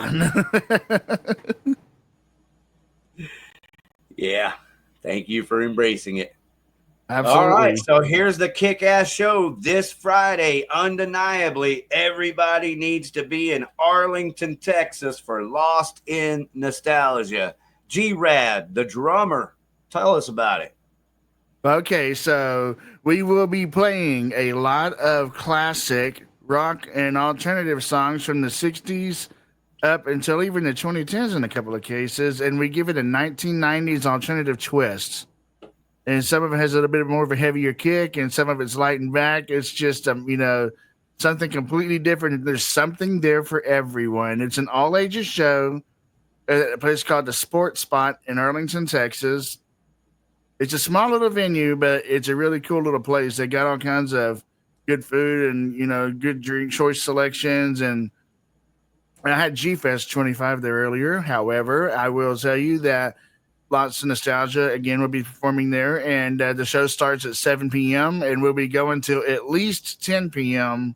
fun. Yeah. Thank you for embracing it. Absolutely. All right. So here's the kick-ass show this Friday. Undeniably, everybody needs to be in Arlington, Texas for Lost in Nostalgia. G-Rad, the drummer, tell us about it. Okay, so we will be playing a lot of classic rock and alternative songs from the 60s up until even the 2010s in a couple of cases, and we give it a 1990s alternative twist. And some of it has a little bit more of a heavier kick, and some of it's light and back. It's just, something completely different. There's something there for everyone. It's an all-ages show at a place called the Sports Spot in Arlington, Texas. It's a small little venue, but it's a really cool little place. They got all kinds of good food and, good drink choice selections. And I had G-Fest 25 there earlier. However, I will tell you that Lots of Nostalgia, again, will be performing there. And the show starts at 7 p.m. and we'll be going till at least 10 p.m.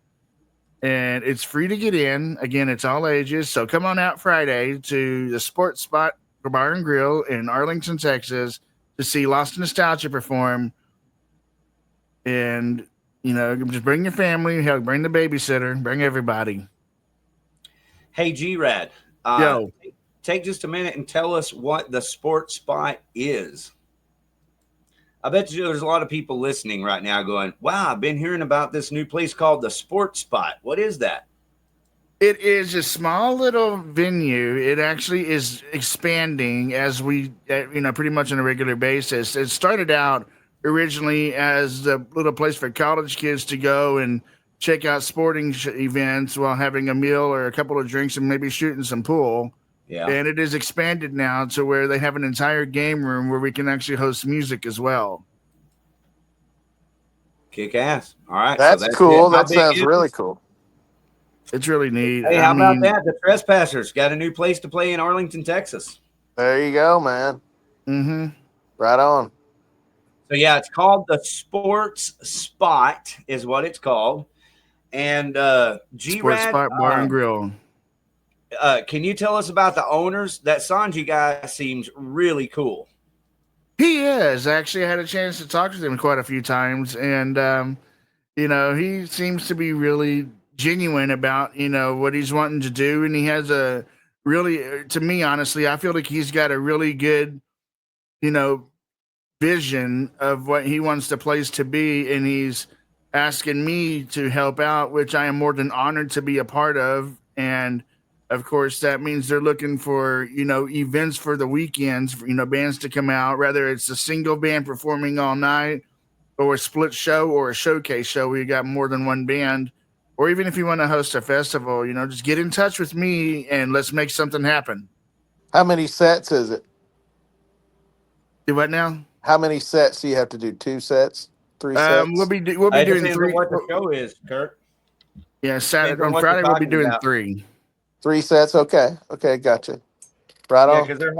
And it's free to get in. Again, it's all ages. So come on out Friday to the Sports Spot Bar and Grill in Arlington, Texas, to see Lost in Nostalgia perform. And, just bring your family, hell, bring the babysitter, bring everybody. Hey, G-Rad. Yo. Take just a minute and tell us what the Sports Spot is. I bet you there's a lot of people listening right now going, wow, I've been hearing about this new place called the Sports Spot. What is that? It is a small little venue. It actually is expanding as we, pretty much on a regular basis. It started out originally as a little place for college kids to go and check out sporting events while having a meal or a couple of drinks and maybe shooting some pool. Yeah. And it is expanded now to where they have an entire game room where we can actually host music as well. Kick ass. All right. That's cool. That sounds really cool. It's really neat. Hey, how about that? The Trespassers got a new place to play in Arlington, Texas. There you go, man. Mm-hmm. Right on. So, yeah, it's called the Sports Spot is what it's called. And G-Rad. Sports Spot Bar and Grill. Can you tell us about the owners? That Sanji guy seems really cool. He is. Actually, I had a chance to talk to him quite a few times. And, he seems to be really genuine about, what he's wanting to do. And he has a really, to me, honestly, I feel like he's got a really good, vision of what he wants the place to be. And he's asking me to help out, which I am more than honored to be a part of. And of course, that means they're looking for, events for the weekends, for, bands to come out, whether it's a single band performing all night or a split show or a showcase show where you got more than one band. Or even if you want to host a festival, just get in touch with me and let's make something happen. How many sets is it? Do what now? How many sets do you have to do? 2 sets? 3 sets? We'll be doing 3. What the show is, Kurt? Yeah, Saturday on Friday we'll be doing about 3. 3 sets. Okay, gotcha. Right on. Yeah, because they're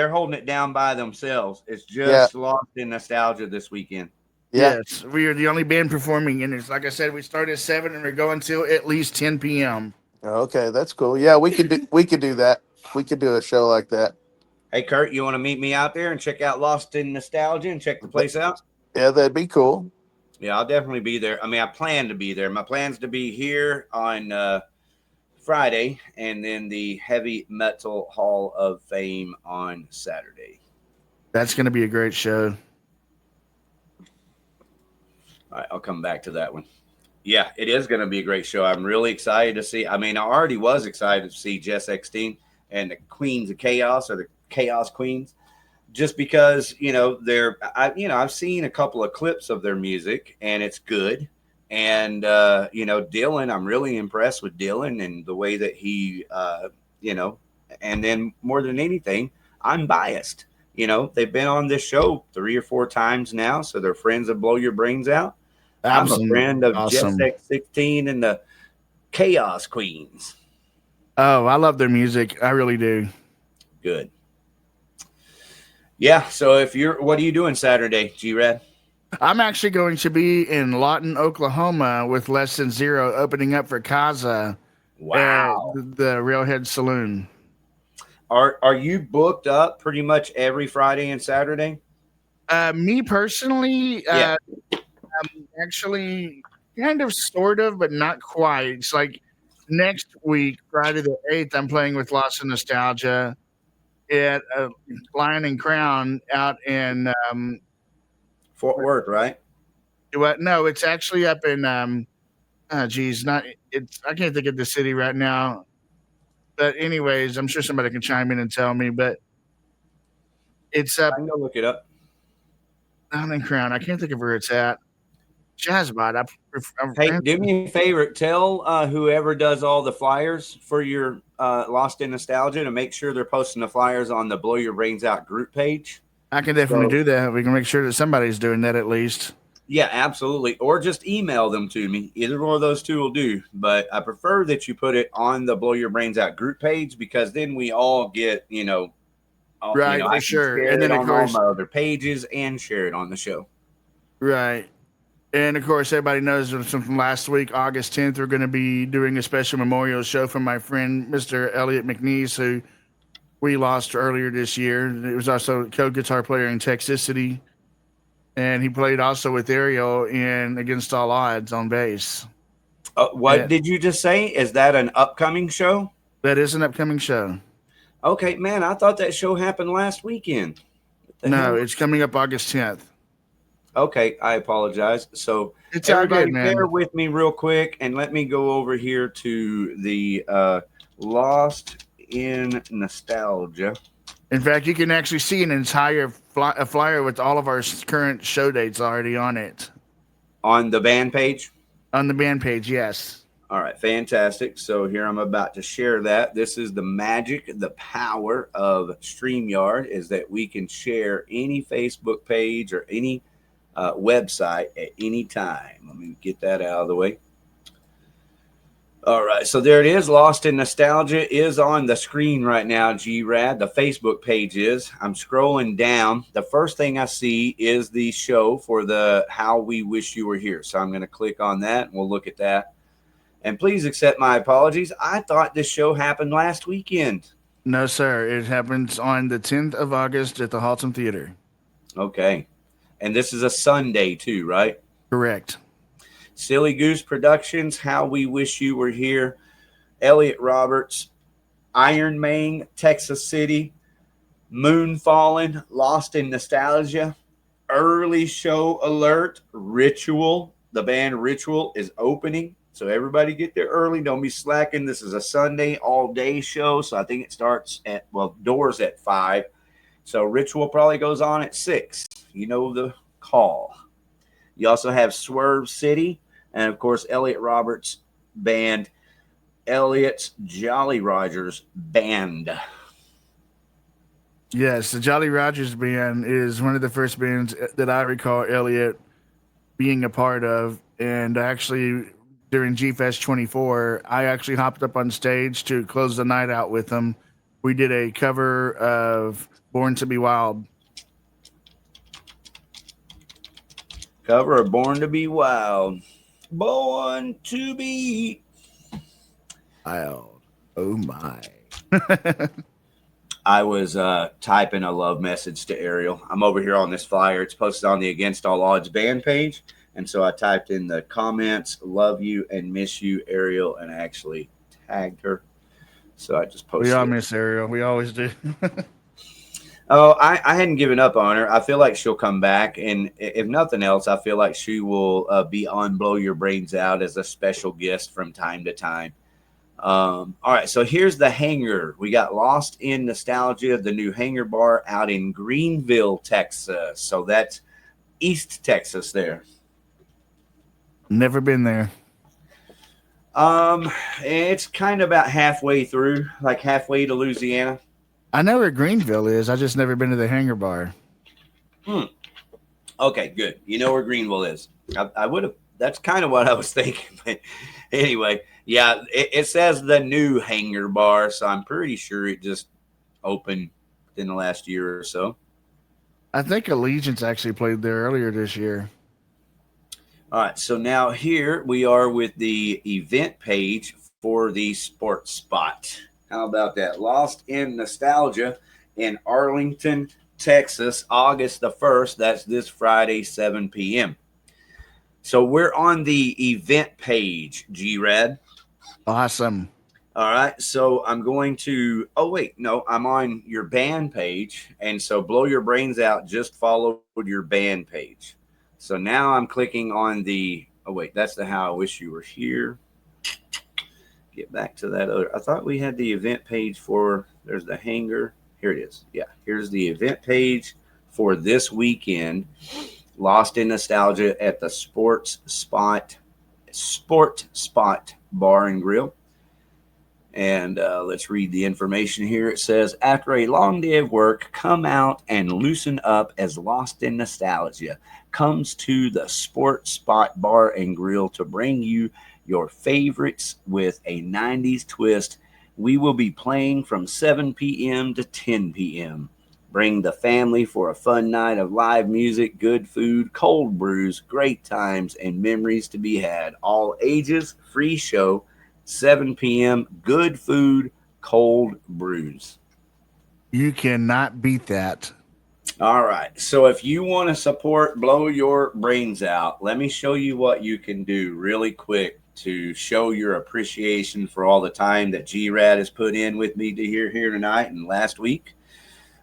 holding it down by themselves. It's just Lost in Nostalgia this weekend. Yeah. Yes, we are the only band performing, and it's like I said, we start at 7 and we're going till at least 10 p.m. Okay, that's cool. Yeah, we could do that. We could do a show like that. Hey, Kurt, you want to meet me out there and check out Lost in Nostalgia and check the place out? Yeah, that'd be cool. Yeah, I'll definitely be there. I mean, I plan to be there. My plan's to be here on Friday, and then the Heavy Metal Hall of Fame on Saturday. That's going to be a great show. All right, I'll come back to that one. Yeah, it is going to be a great show. I'm really excited to see. I mean, I already was excited to see Jess Exteen and the Queens of Chaos, or the Chaos Queens, just because, I've seen a couple of clips of their music and it's good. And, Dylan, I'm really impressed with Dylan and the way that he, and then more than anything, I'm biased. They've been on this show 3 or 4 times now, so they're friends that blow your brains out. Absolutely. I'm a friend of Awesome. Jess X16 and the Chaos Queens. Oh, I love their music. I really do. Good. Yeah, so what are you doing Saturday, G-Rad? I'm actually going to be in Lawton, Oklahoma with Less Than Zero opening up for Kaza. at Wow. the Railhead Saloon. Are you booked up pretty much every Friday and Saturday? Me personally, Yeah. actually, kind of, sort of, but not quite. It's like next week, Friday the 8th, I'm playing with Lost in Nostalgia at Lion and Crown out in Fort Worth, right? what? No, it's actually up in oh geez, not it's I can't think of the city right now. But anyways, I'm sure somebody can chime in and tell me. But it's up I can go look it up. Lion and Crown. I can't think of where it's at. Jazzbot. Hey, do me a favor. Tell whoever does all the flyers for your Lost in Nostalgia to make sure they're posting the flyers on the Blow Your Brains Out group page. I can definitely So- do that. We can make sure that somebody's doing that at least. Yeah, absolutely. Or just email them to me. Either one of those two will do. But I prefer that you put it on the Blow Your Brains Out group page because then we all get, Right, for I can sure. share And then, it of on course- all my other pages and share it on the show. Right. And of course, everybody knows from last week, August 10th, we're going to be doing a special memorial show for my friend, Mr. Elliot McNeese, who we lost earlier this year. He was also a co-guitar player in Texicity. And he played also with Ariel in Against All Odds on bass. What Yeah. did you just say? Is that an upcoming show? That is an upcoming show. Okay, man, I thought that show happened last weekend. What the No, hell? it's coming up August 10th. Okay, I apologize. So It's all everybody good, man. bear with me real quick and let me go over here to the Lost in Nostalgia. In fact, you can actually see an entire flyer with all of our current show dates already on it. On the band page? On the band page, yes. All right, fantastic. So here I'm about to share that. This is the magic, the power of StreamYard is that we can share any Facebook page or any website at any time. Let me get that out of the way. All right, so there it is. Lost in Nostalgia is on the screen right now, G-Rad. The Facebook page is. I'm scrolling down. The first thing I see is the show for the How We Wish You Were Here. So I'm going to click on that, and we'll look at that. And please accept my apologies. I thought this show happened last weekend. No, sir. It happens on the 10th of August at the Halton Theater. Okay. And this is a Sunday too, right? Correct. Silly Goose Productions, How We Wish You Were Here, Elliot Roberts, Iron Man, Texas City, Moon Fallen, Lost in Nostalgia, Early Show Alert, Ritual. The band Ritual is opening. So everybody get there early. Don't be slacking. This is a Sunday all-day show. So I think it starts at, doors at 5. So Ritual probably goes on at 6. You know the call. You also have Swerve City. And, of course, Elliot Roberts' band, Elliot's Jolly Rogers Band. Yes, the Jolly Rogers Band is one of the first bands that I recall Elliot being a part of. And actually, during G-Fest 24, I actually hopped up on stage to close the night out with them. We did a cover of Born to Be Wild. Cover of Born to Be Wild. Born to Be Wild. Oh, my. I was typing a love message to Ariel. I'm over here on this flyer. It's posted on the Against All Odds band page. And so I typed in the comments, love you and miss you, Ariel, and I actually tagged her. So I just posted. We all miss Ariel. We always do. Oh, I hadn't given up on her. I feel like she'll come back. And if nothing else, I feel like she will be on Blow Your Brains Out as a special guest from time to time. All right, so here's the hangar. We got Lost in Nostalgia, the new hangar bar out in Greenville, Texas. So that's East Texas there. Never been there. It's kind of about halfway through, like halfway to Louisiana. I know where Greenville is. I just never been to the hangar bar. Okay, good. You know where Greenville is. I would have. That's kind of what I was thinking. But anyway, yeah, it says the new hangar bar, so I'm pretty sure it just opened in the last year or so. I think Allegiance actually played there earlier this year. All right, so now here we are with the event page for the sports spot. How about that? Lost in Nostalgia in Arlington, Texas, August the 1st. That's this Friday, 7 p.m. So we're on the event page, G-Rad. Awesome. All right. So I'm going to, oh, wait, no, I'm on your band page. And so Blow Your Brains Out just followed your band page. So now I'm clicking on the, oh, wait, that's the How I Wish You Were Here. Get back to that other. I thought we had the event page for, there's the hanger. Here it is. Yeah. Here's the event page for this weekend. Lost in Nostalgia at the Sport Spot Bar and Grill. And let's read the information here. It says, after a long day of work, come out and loosen up as Lost in Nostalgia comes to the Sport Spot Bar and Grill to bring you your favorites with a 90s twist. We will be playing from 7 p.m. to 10 p.m. Bring the family for a fun night of live music, good food, cold brews, great times, and memories to be had. All ages, free show, 7 p.m., good food, cold brews. You cannot beat that. All right. So if you want to support Blow Your Brains Out, let me show you what you can do really quick to show your appreciation for all the time that G-Rad has put in with me to here tonight and last week.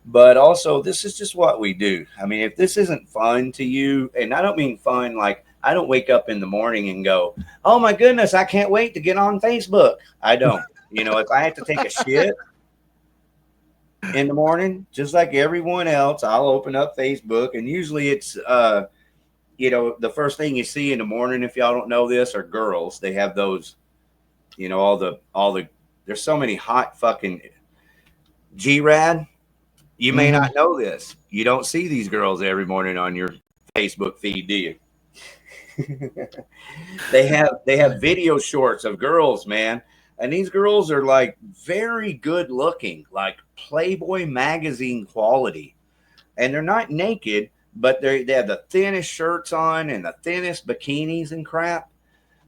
But also, this is just what we do. I mean, if this isn't fun to you, and I don't mean fun like I don't wake up in the morning and go, oh my goodness, I can't wait to get on Facebook. I don't. You know, if I have to take a shit in the morning, just like everyone else, I'll open up Facebook, and usually it's you know, the first thing you see in the morning, if y'all don't know this, are girls. They have those, you know, all the there's so many hot fucking G-Rad. You may not know this. You don't see these girls every morning on your Facebook feed, do you? They have video shorts of girls, man. And these girls are like very good looking, like Playboy magazine quality. And they're not naked, but they have the thinnest shirts on and the thinnest bikinis and crap.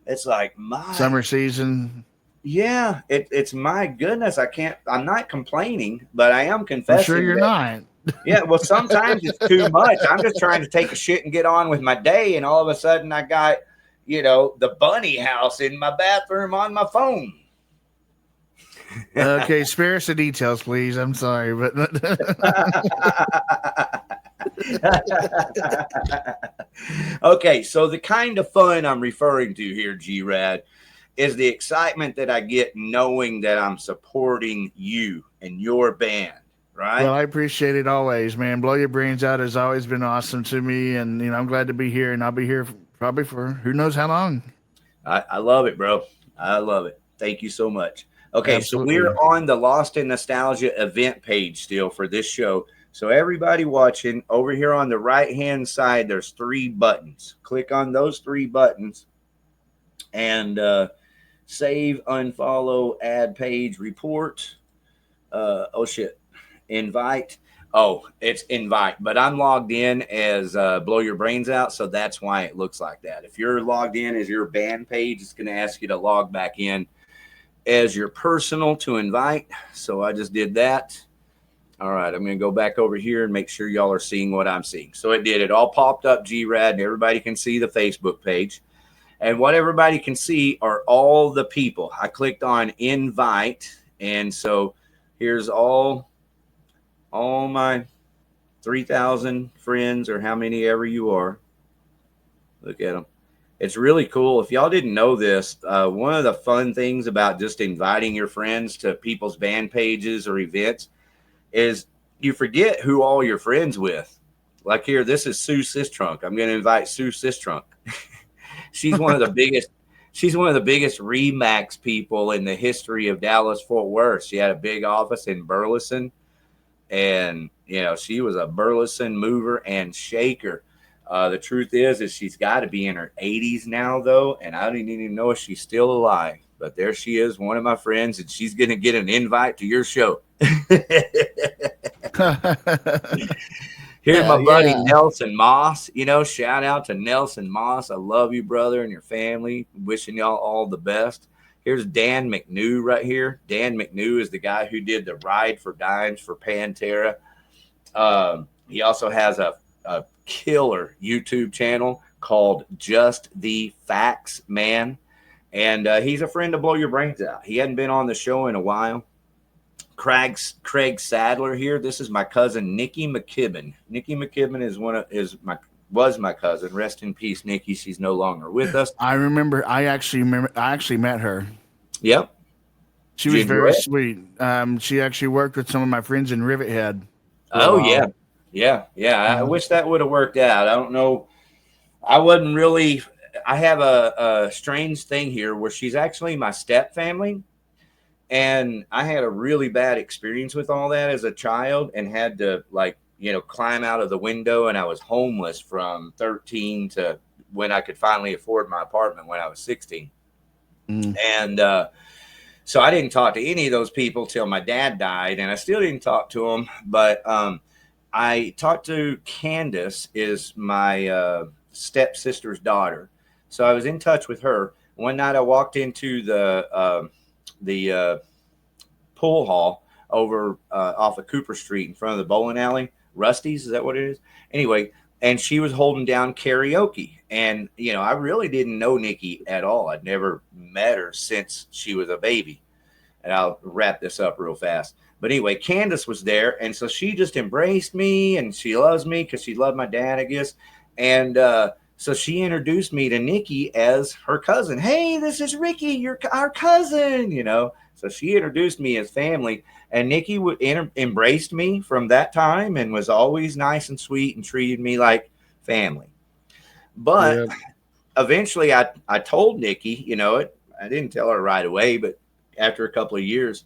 It's like my Summer season. Yeah, it's my goodness. I'm not complaining, but I am confessing. I'm sure you're not. Yeah, well, sometimes it's too much. I'm just trying to take a shit and get on with my day, and all of a sudden I got, you know, the bunny house in my bathroom on my phone. Okay, spare us the details, please. I'm sorry, but okay, so the kind of fun I'm referring to here, G-Rad, is the excitement that I get knowing that I'm supporting you and your band, right? Well, I appreciate it always, man. Blow Your Brains Out has always been awesome to me, and you know I'm glad to be here, and I'll be here probably for who knows how long. I love it, bro. I love it. Thank you so much. Okay, Absolutely. So we're on the Lost in Nostalgia event page still for this show. So everybody watching, over here on the right-hand side, there's 3 buttons. Click on those 3 buttons and save, unfollow, add page, report. Oh, shit. Invite. Oh, it's invite. But I'm logged in as Blow Your Brains Out, so that's why it looks like that. If you're logged in as your band page, it's going to ask you to log back in as your personal to invite. So I just did that. All right, I'm going to go back over here and make sure y'all are seeing what I'm seeing. So it did. It all popped up, G-Rad, and everybody can see the Facebook page. And what everybody can see are all the people. I clicked on invite, and so here's all my 3,000 friends, or how many ever you are. Look at them. It's really cool. If y'all didn't know this, one of the fun things about just inviting your friends to people's band pages or events is you forget who all you're friends with. Like here, this is Sue Sistrunk. I'm going to invite Sue Sistrunk. She's one of the biggest. She's one of the biggest Remax people in the history of Dallas-Fort Worth. She had a big office in Burleson, and you know she was a Burleson mover and shaker. The truth is she's got to be in her 80s now, though, and I don't even know if she's still alive. But there she is, one of my friends, and she's going to get an invite to your show. Here's my buddy Nelson Moss. You know, shout out to Nelson Moss. I love you, brother, and your family. Wishing y'all all the best. Here's Dan McNew right here. Dan McNew is the guy who did the Ride for Dimes for Pantera. He also has a killer YouTube channel called Just the Facts Man. And he's a friend to blow your brains out. He hadn't been on the show in a while. Craig Sadler here. This is my cousin Nikki McKibben. Nikki McKibben was my cousin. Rest in peace, Nikki. She's no longer with us. I remember. I actually met her. Yep. She was very sweet. She actually worked with some of my friends in Rivethead. Oh yeah. I wish that would have worked out. I don't know. I wasn't really. I have a strange thing here where she's actually my step family. And I had a really bad experience with all that as a child and had to climb out of the window. And I was homeless from 13 to when I could finally afford my apartment when I was 16. And so I didn't talk to any of those people till my dad died. And I still didn't talk to them. But I talked to Candace, is my stepsister's daughter. So I was in touch with her. One night I walked into the pool hall over off of Cooper Street in front of the bowling alley. Rusty's, is that what it is? Anyway, and she was holding down karaoke. And, I really didn't know Nikki at all. I'd never met her since she was a baby. And I'll wrap this up real fast. But anyway, Candace was there. And so she just embraced me, and she loves me because she loved my dad, I guess. And so she introduced me to Nikki as her cousin. Hey, this is Ricky, you're our cousin, So she introduced me as family, and Nikki embraced me from that time and was always nice and sweet and treated me like family. But eventually I told Nikki, I didn't tell her right away, but after a couple of years,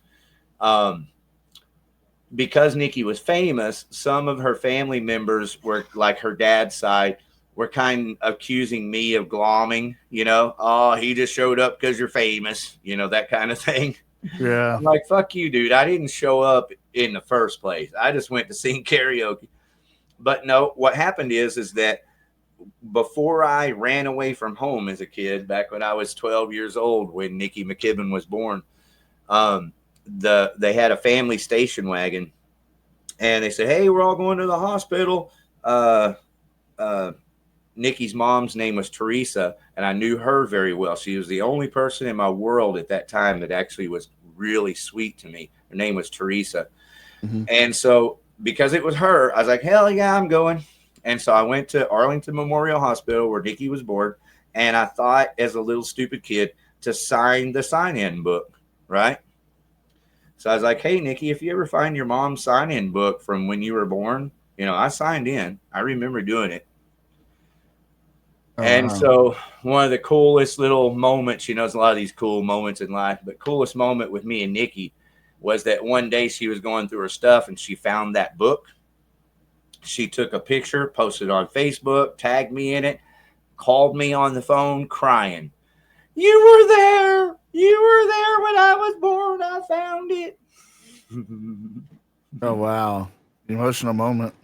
because Nikki was famous, some of her family members were like her dad's side were kind of accusing me of glomming, oh, he just showed up because you're famous, that kind of thing. Yeah. I'm like, fuck you, dude. I didn't show up in the first place. I just went to sing karaoke. But no, what happened is that before I ran away from home as a kid, back when I was 12 years old, when Nikki McKibben was born, they had a family station wagon, and they said, hey, we're all going to the hospital. Nikki's mom's name was Teresa, and I knew her very well. She was the only person in my world at that time that actually was really sweet to me. Her name was Teresa. Mm-hmm. And so because it was her, I was like, hell yeah, I'm going. And so I went to Arlington Memorial Hospital where Nikki was born, and I thought as a little stupid kid to sign the sign-in book, right? So I was like, hey, Nikki, if you ever find your mom's sign-in book from when you were born, I signed in. I remember doing it. And so one of the coolest little moments, there's a lot of these cool moments in life, but coolest moment with me and Nikki was that one day she was going through her stuff and she found that book. She took a picture, posted on Facebook, tagged me in it, called me on the phone crying. You were there. You were there when I was born. I found it. Oh, wow. Emotional moment.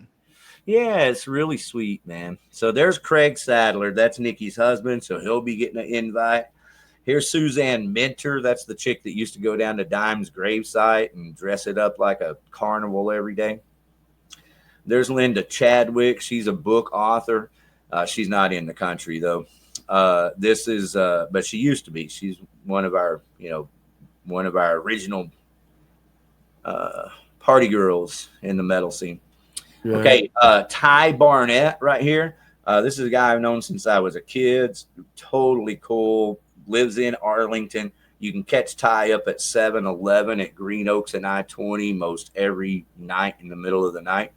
Yeah, it's really sweet, man. So there's Craig Sadler. That's Nikki's husband, so he'll be getting an invite. Here's Suzanne Minter. That's the chick that used to go down to Dime's gravesite and dress it up like a carnival every day. There's Linda Chadwick. She's a book author. She's not in the country, though. But she used to be. She's one of our original party girls in the metal scene. Yeah. Okay, Ty Barnett right here. This is a guy I've known since I was a kid. Totally cool. Lives in Arlington. You can catch Ty up at 7-Eleven at Green Oaks and I-20 most every night in the middle of the night.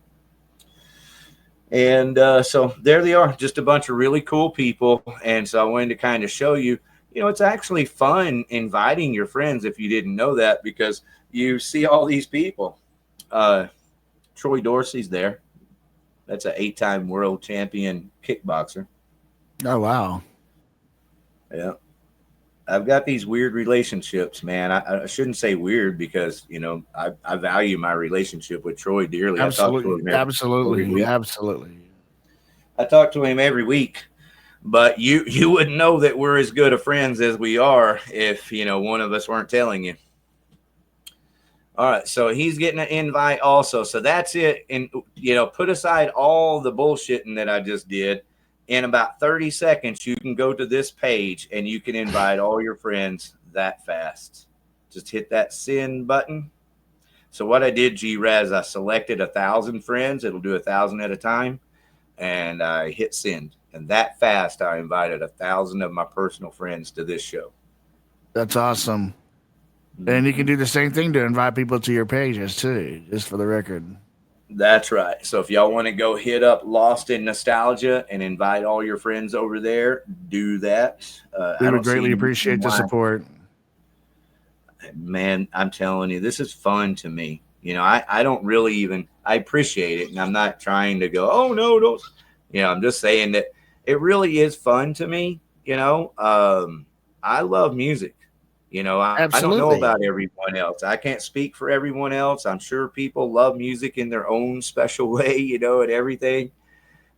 And so there they are, just a bunch of really cool people. And so I wanted to kind of show you, it's actually fun inviting your friends if you didn't know that, because you see all these people. Troy Dorsey's there. That's an 8-time world champion kickboxer. Oh, wow. Yeah. I've got these weird relationships, man. I shouldn't say weird because, I value my relationship with Troy dearly. Absolutely. Absolutely. I talk to him every week. But you wouldn't know that we're as good of friends as we are if, you know, one of us weren't telling you. All right, so he's getting an invite also. So that's it. And, you know, put aside all the bullshitting that I just did. In about 30 seconds, you can go to this page and you can invite all your friends that fast. Just hit that send button. So what I did, G-Rad, is I selected 1,000 friends. It'll do 1,000 at a time. And I hit send. And that fast, I invited 1,000 of my personal friends to this show. That's awesome. And you can do the same thing to invite people to your pages too, just for the record. That's right. So if y'all want to go hit up Lost in Nostalgia and invite all your friends over there, do that. We would greatly appreciate the support. Man, I'm telling you, this is fun to me. You know, I don't really even, I appreciate it. And I'm not trying to go, oh, no, don't. You know, I'm just saying that it really is fun to me. You know, I love music. You know, I don't know about everyone else. I can't speak for everyone else. I'm sure people love music in their own special way, you know, and everything.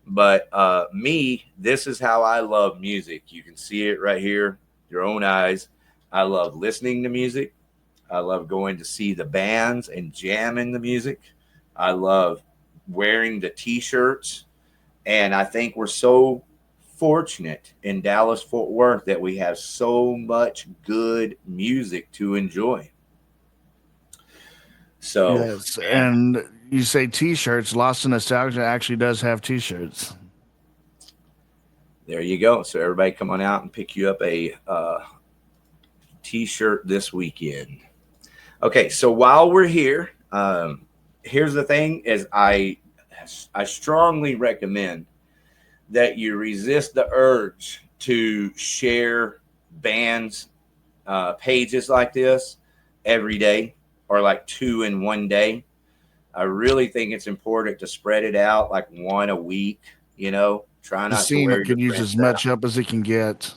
But me, this is how I love music. You can see it right here, your own eyes. I love listening to music. I love going to see the bands and jamming the music. I love wearing the T-shirts. And I think we're so fortunate in Dallas-Fort Worth that we have so much good music to enjoy. So, yes, and you say T-shirts. Lost in Nostalgia actually does have T-shirts. There you go. So everybody come on out and pick you up a T-shirt this weekend. Okay, so while we're here, here's the thing: is I strongly recommend that you resist the urge to share bands pages like this every day, or like 2 in one day. I really think it's important to spread it out like 1 a week. You know, try not to wear. It could use as much help as it can get.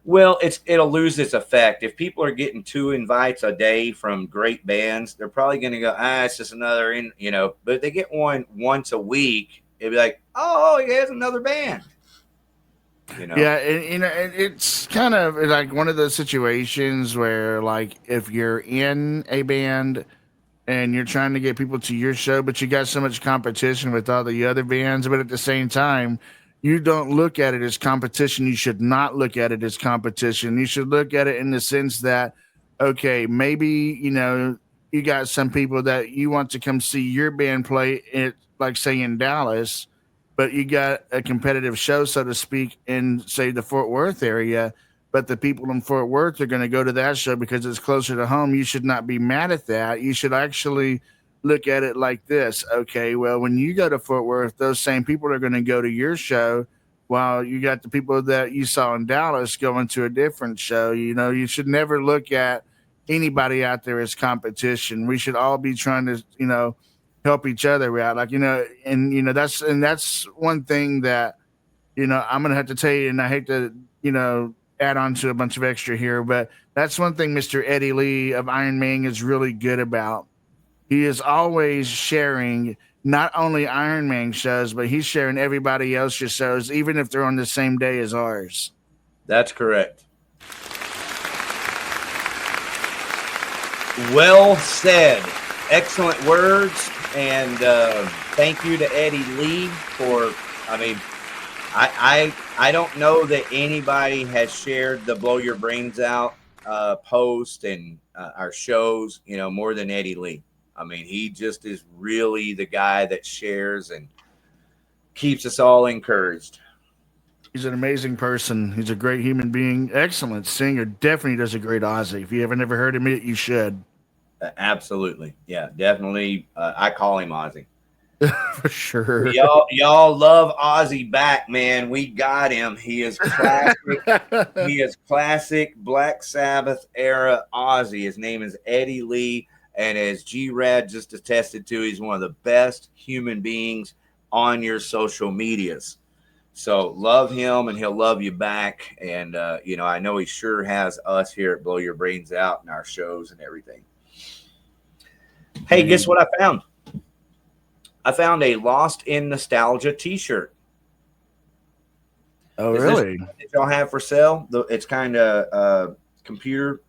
Well, it'll lose its effect. If people are getting 2 invites a day from great bands, they're probably going to go, it's just another, you know. But if they get one once a week, it'd be like, oh, here's another band. You know? Yeah, and it's kind of like one of those situations where, like, if you're in a band and you're trying to get people to your show, but you got so much competition with all the other bands, but at the same time, you don't look at it as competition. You should not look at it as competition. You should look at it in the sense that, okay, maybe, you know, you got some people that you want to come see your band play it, like say in Dallas, but you got a competitive show, so to speak, in say the Fort Worth area. But the people in Fort Worth are going to go to that show because it's closer to home. You should not be mad at that. You should actually look at it like this. Okay, well, when you go to Fort Worth, those same people are going to go to your show while you got the people that you saw in Dallas going to a different show. You know, you should never look at anybody out there as competition. We should all be trying to, you know, help each other out. Like, you know, and, you know, that's one thing that, you know, I'm going to have to tell you, and I hate to, you know, add on to a bunch of extra here, but that's one thing Mr. Eddie Lee of Iron Man is really good about. He is always sharing not only Iron Man shows, but he's sharing everybody else's shows, even if they're on the same day as ours. That's correct. Well said. Excellent words. And thank you to Eddie Lee for, I mean, I don't know that anybody has shared the Blow Your Brains Out post and our shows, you know, more than Eddie Lee. I mean, he just is really the guy that shares and keeps us all encouraged. He's an amazing person. He's a great human being. Excellent singer. Definitely does a great Ozzy. If you haven't ever heard him, you should. Absolutely. Yeah, definitely. I call him Ozzy. For sure. Y'all love Ozzy back, man. We got him. He is classic. He is classic Black Sabbath era Ozzy. His name is Eddie Lee. And as G-Rad just attested to, he's one of the best human beings on your social medias. So love him, and he'll love you back. And, you know, I know he sure has us here at Blow Your Brains Out and our shows and everything. Hey, guess what I found? I found a Lost in Nostalgia t-shirt. Oh, Is this really? that y'all have for sale? It's kind of computer.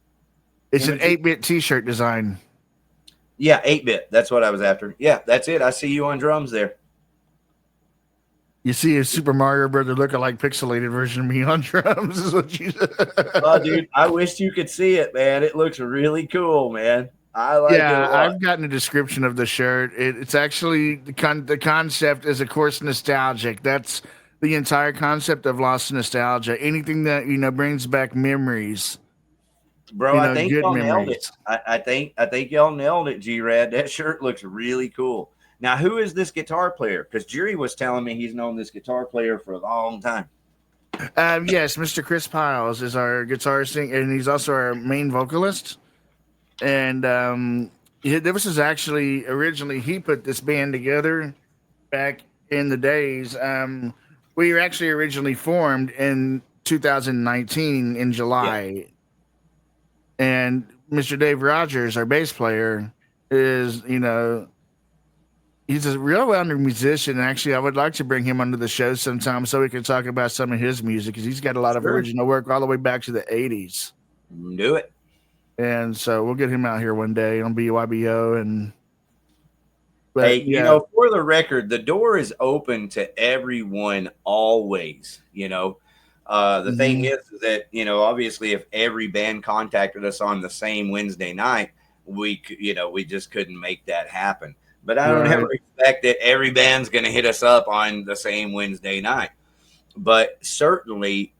It's an imagery? 8-bit T-shirt design. Yeah, 8-bit. That's what I was after. Yeah, that's it. I see you on drums there. You see a Super Mario Brother lookalike pixelated version of me on drums. Is what you. Oh, dude, I wish you could see it, man. It looks really cool, man. I like it a Yeah, lot. I've gotten a description of the shirt. It's actually the concept is, of course, nostalgic. That's the entire concept of lost nostalgia. Anything that brings back memories. Bro, I think Good y'all nailed it. memories. I think y'all nailed it, G-Rad. That shirt looks really cool. Now, who is this guitar player? Because Jerry was telling me he's known this guitar player for a long time. Yes, Mr. Chris Piles is our guitar singer, and he's also our main vocalist. And this was actually originally he put this band together back in the days. We were actually originally formed in 2019 in Yeah, July, and Mr. Dave Rogers, our bass player, is he's a real well-known musician. And actually, I would like to bring him onto the show sometime so we can talk about some of his music because he's got a lot of sure. original work all the way back to the 80s. Do it. And so we'll get him out here one day on BYBO. But Hey, yeah, for the record, the door is open to everyone always. The thing mhm. is that, obviously if every band contacted us on the same Wednesday night, we just couldn't make that happen. But I don't Right. ever expect that every band's going to hit us up on the same Wednesday night. But certainly,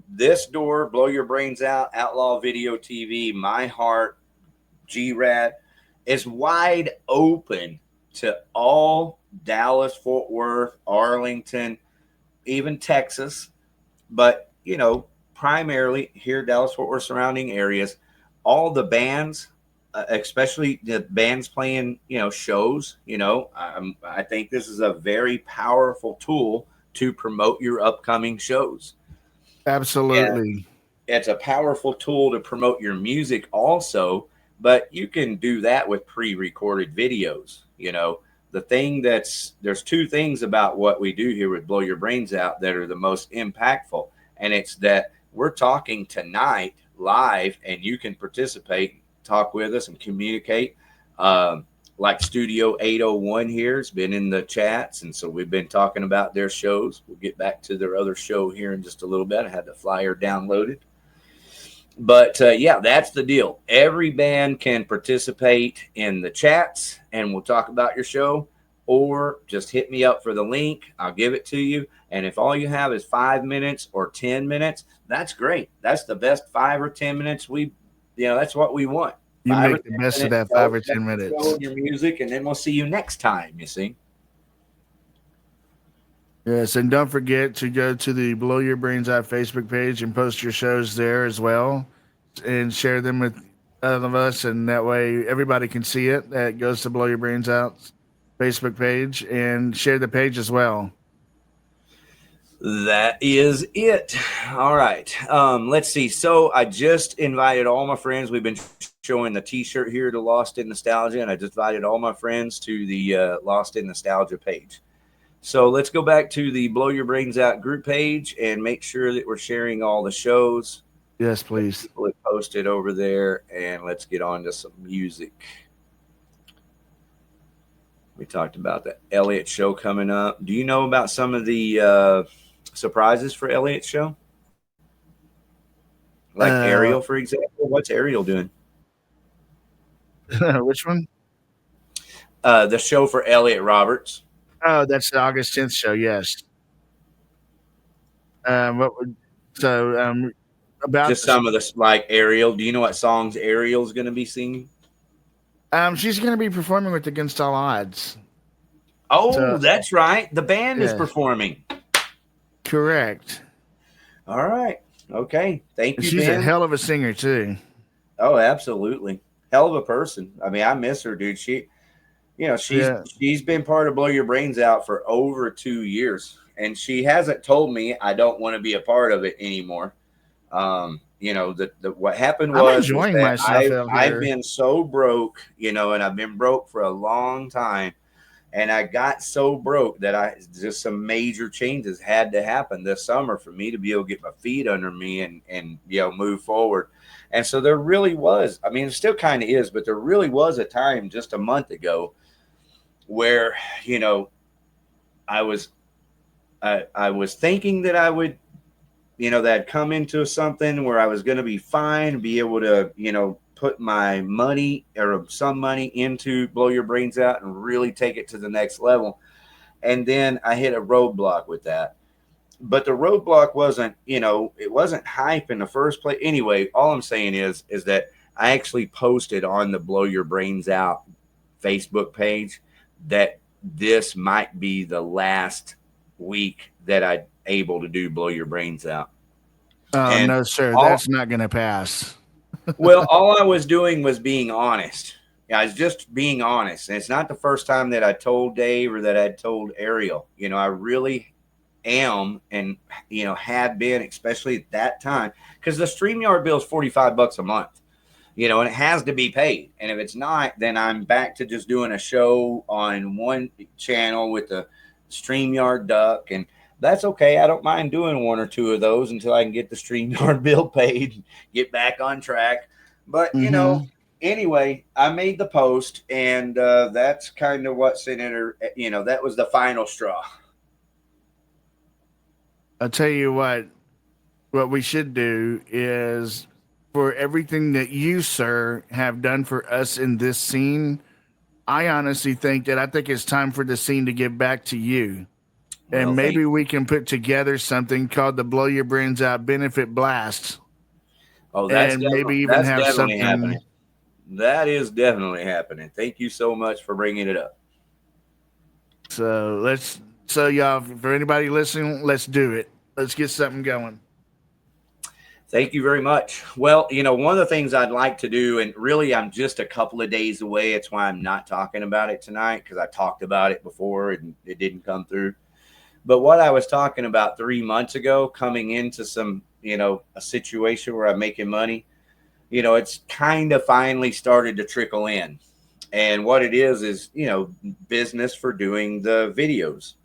this door, Blow Your Brains Out, Outlaw Video TV, My Heart, G-Rad, is wide open to all Dallas, Fort Worth, Arlington, even Texas, but primarily here, Dallas, Fort Worth, surrounding areas. All the bands, especially the bands playing, shows. I think this is a very powerful tool to promote your upcoming shows. And Absolutely. it's a powerful tool to promote your music also, but you can do that with pre-recorded videos. There's two things about what we do here with Blow Your Brains Out that are the most impactful, and it's that we're talking tonight live and you can participate, talk with us and communicate. Like Studio 801 here has been in the chats, and so we've been talking about their shows. We'll get back to their other show here in just a little bit. I had the flyer downloaded. But yeah, that's the deal. Every band can participate in the chats and we'll talk about your show, or just hit me up for the link. I'll give it to you. And if all you have is 5 minutes or 10 minutes, that's great. That's the best 5 or 10 minutes. That's what we want. You 5 or make the 10 best of minutes, that 5 or tell 10 us your show minutes. and your music, and then we'll see you next time, you see. Yes, and don't forget to go to the Blow Your Brains Out Facebook page and post your shows there as well, and share them with all of us, and that way everybody can see it. That goes to Blow Your Brains Out Facebook page, and share the page as well. That is it. All right. Let's see. So I just invited all my friends. We've been showing the T-shirt here to Lost in Nostalgia, and I just invited all my friends to the Lost in Nostalgia page. So let's go back to the Blow Your Brains Out group page and make sure that we're sharing all the shows. Yes, please. People have posted over there, and let's get on to some music. We talked about the Elliott show coming up. Do you know about some of the surprises for Elliot's show? Like Ariel, for example. What's Ariel doing? Which one? The show for Elliott Roberts. Oh, that's the August 10th show. Yes. What would about just some of the like Ariel? Do you know what songs Ariel's going to be singing? She's going to be performing with Against All Odds. Oh, that's right. The band is Yeah. performing. Correct. All right. Okay. Thank you, She's Ben. a hell of a singer too. Oh, absolutely. Hell of a person. I mean, I miss her, dude. She's been part of Blow Your Brains Out for over 2 years, and she hasn't told me I don't want to be a part of it anymore. What happened was I'm enjoying myself out I've here. been so broke, and I've been broke for a long time And I got so broke that just some major changes had to happen this summer for me to be able to get my feet under me and move forward. And so there really was, I mean, it still kind of is, but there really was a time just a month ago where, I was thinking that I would, that I'd come into something where I was going to be fine, be able to, put my money or some money into Blow Your Brains Out and really take it to the next level. And then I hit a roadblock with that. But the roadblock wasn't, it wasn't hype in the first place. Anyway, all I'm saying is that I actually posted on the Blow Your Brains Out Facebook page that this might be the last week that I'm able to do Blow Your Brains Out. Oh, no, sir. That's not going to pass. Well, all I was doing was being honest. I was just being honest. And it's not the first time that I told Dave or that I told Ariel. I really am and, had been, especially at that time, because the StreamYard bill is $45 a month, and it has to be paid. And if it's not, then I'm back to just doing a show on one channel with the StreamYard duck. And that's okay. I don't mind doing one or two of those until I can get the StreamYard bill paid and get back on track. But, anyway, I made the post, and that's kind of what's in it. That was the final straw. I'll tell you what we should do is, for everything that you, sir, have done for us in this scene, I honestly think it's time for the scene to get back to you. And maybe we can put together something called the Blow Your Brains Out Benefit Blast. Oh, that's maybe even have something happening. That is definitely happening. Thank you so much for bringing it up. So y'all, for anybody listening, let's do it. Let's get something going. Thank you very much. Well, one of the things I'd like to do, and really I'm just a couple of days away. It's why I'm not talking about it tonight, because I talked about it before and it didn't come through. But what I was talking about 3 months ago, coming into some, a situation where I'm making money, it's kind of finally started to trickle in. And what it is, business for doing the videos.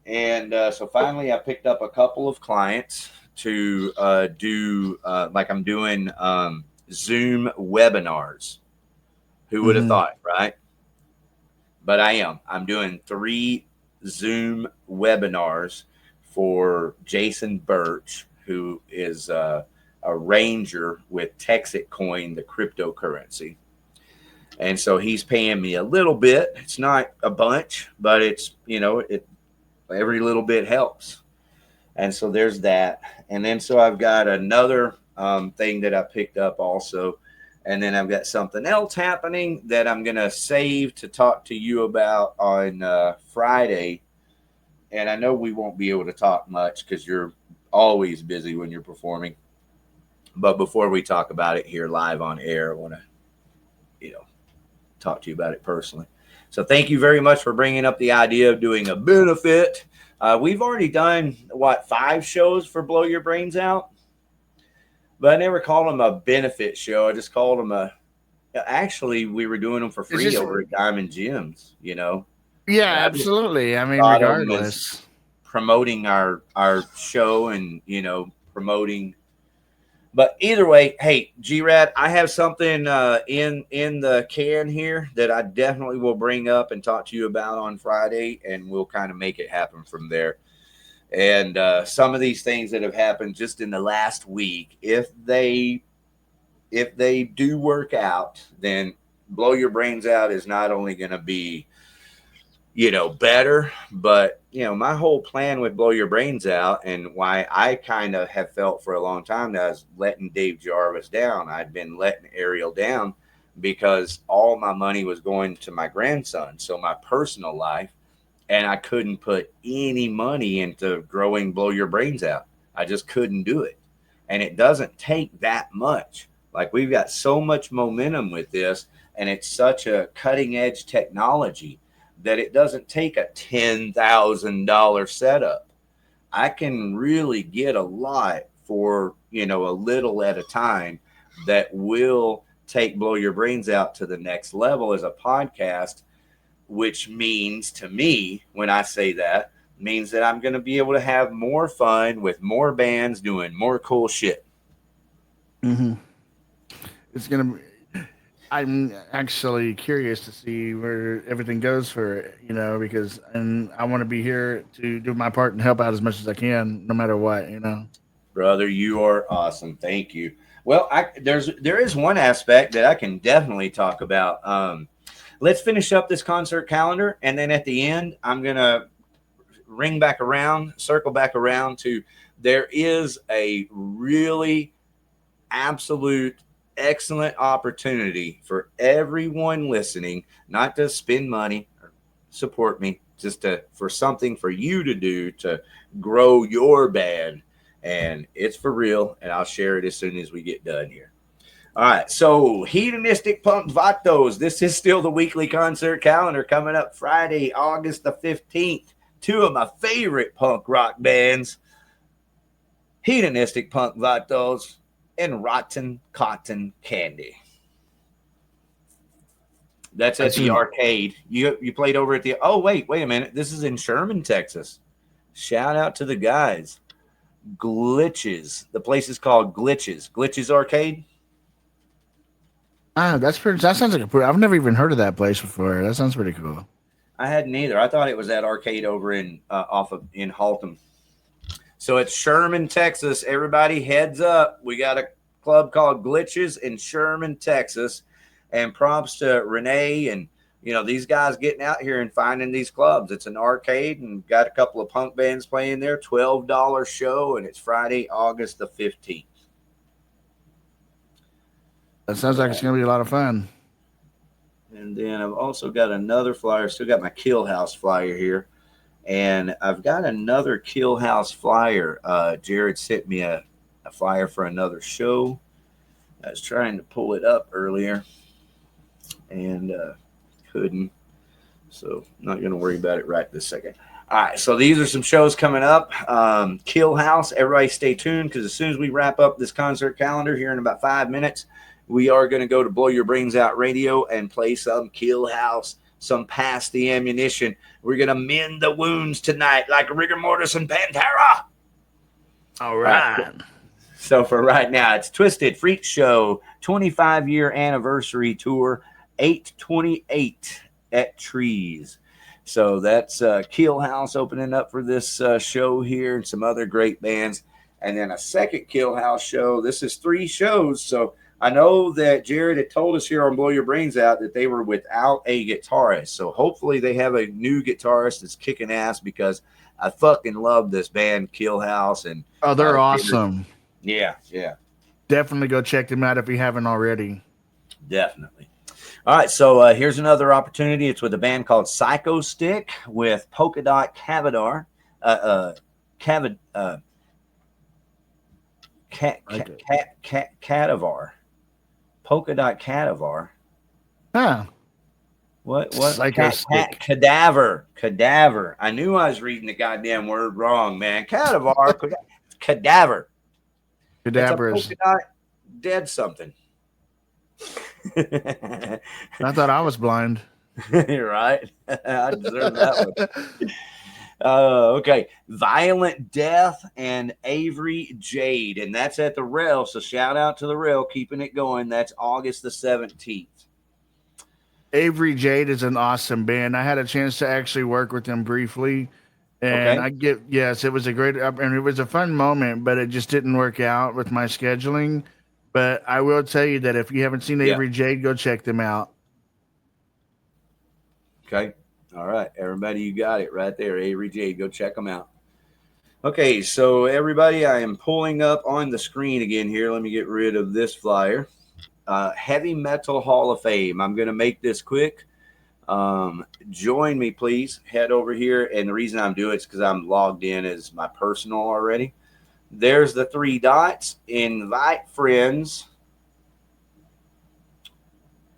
And so finally I picked up a couple of clients to do, like I'm doing Zoom webinars. Who would have thought, right? But I'm doing 3 Zoom webinars for Jason Birch, who is a ranger with TEXITcoin, the cryptocurrency. And so he's paying me a little bit. It's not a bunch, but it's, every little bit helps. And so there's that. And then so I've got another thing that I picked up also. And then I've got something else happening that I'm going to save to talk to you about on Friday. And I know we won't be able to talk much because you're always busy when you're performing. But before we talk about it here live on air, I want to, talk to you about it personally. So thank you very much for bringing up the idea of doing a benefit. We've already done, 5 shows for Blow Your Brains Out? But I never called them a benefit show. I just called them actually, we were doing them for free over at Diamond Gyms, Yeah, absolutely. I mean, regardless. Promoting our show and, promoting. But either way, hey, G-Rad, I have something in the can here that I definitely will bring up and talk to you about on Friday, and we'll kind of make it happen from there. And some of these things that have happened just in the last week, if they do work out, then Blow Your Brains Out is not only going to be, better, but, my whole plan with Blow Your Brains Out and why I kind of have felt for a long time that I was letting Dave Jarvis down. I'd been letting Ariel down because all my money was going to my grandson. So my personal life, and I couldn't put any money into growing Blow Your Brains Out. I just couldn't do it. And it doesn't take that much. Like, we've got so much momentum with this, and it's such a cutting edge technology that it doesn't take a $10,000 setup. I can really get a lot for, a little at a time that will take Blow Your Brains Out to the next level as a podcast. which means to me, when I say that, means that I'm going to be able to have more fun with more bands doing more cool shit. Mm-hmm. It's gonna be. I'm actually curious to see where everything goes for it, because I want to be here to do my part and help out as much as I can, no matter what. Brother, you are awesome. Thank you. Well, there is one aspect that I can definitely talk about. Let's finish up this concert calendar, and then at the end, I'm gonna circle back around to there is a really absolute excellent opportunity for everyone listening, not to spend money or support me, just for something for you to do to grow your band. And it's for real, and I'll share it as soon as we get done here. All right, so Hedonistic Punk Vatos. This is still the weekly concert calendar coming up Friday, August the 15th. Two of my favorite punk rock bands, Hedonistic Punk Vatos and Rotten Cotton Candy. That's at the arcade. You played over at the... Oh, wait a minute. This is in Sherman, Texas. Shout out to the guys. Glitches. The place is called Glitches. Glitches Arcade. Ah, that sounds like I've never even heard of that place before. That sounds pretty cool. I hadn't either. I thought it was that arcade over in Haltom. So it's Sherman, Texas. Everybody heads up. We got a club called Glitches in Sherman, Texas. And props to Renee and, these guys getting out here and finding these clubs. It's an arcade and got a couple of punk bands playing there. $12 show, and it's Friday, August the 15th. That sounds like it's going to be a lot of fun. And then I've also got another flyer. Still got my Kill House flyer here. And I've got another Kill House flyer. Jared sent me a flyer for another show. I was trying to pull it up earlier and couldn't. So I'm not going to worry about it right this second. All right, so these are some shows coming up. Kill House. Everybody stay tuned, because as soon as we wrap up this concert calendar here in about 5 minutes, we are going to go to Blow Your Brains Out Radio and play some Kill House, some Pass the Ammunition. We're going to mend the wounds tonight like Rigor Mortis and Pantera. All right. So for right now, it's Twisted Freak Show 25-year anniversary tour, 8/28 at Trees. So that's Kill House opening up for this show here, and some other great bands. And then a second Kill House show. This is 3 shows, so I know that Jared had told us here on Blow Your Brains Out that they were without a guitarist. So hopefully they have a new guitarist that's kicking ass, because I fucking love this band, Kill House. And they're awesome. Yeah. Definitely go check them out if you haven't already. Definitely. All right, so here's another opportunity. It's with a band called Psycho Stick with Polka Dot Cadavar. Cadavar. Polka Dot Cadavar. Huh. What? Cadaver. I knew I was reading the goddamn word wrong, man. Cadaver. Cadaver. Cadaver is... Polka Dot dead something. I thought I was blind. You're right. I deserve that one. Okay. Violent Death and Avery Jade. And that's at the Rail. So shout out to the Rail, keeping it going. That's August the 17th. Avery Jade is an awesome band. I had a chance to actually work with them briefly. And yes, it was a great, and it was a fun moment, but it just didn't work out with my scheduling. But I will tell you that if you haven't seen Avery Jade, go check them out. Okay. All right. Everybody, you got it right there. Avery Jade, go check them out. Okay. So everybody, I am pulling up on the screen again here. Let me get rid of this flyer. Heavy Metal Hall of Fame. I'm going to make this quick. Join me, please. Head over here. And the reason I'm doing it is because I'm logged in as my personal already. There's the 3 dots. Invite friends.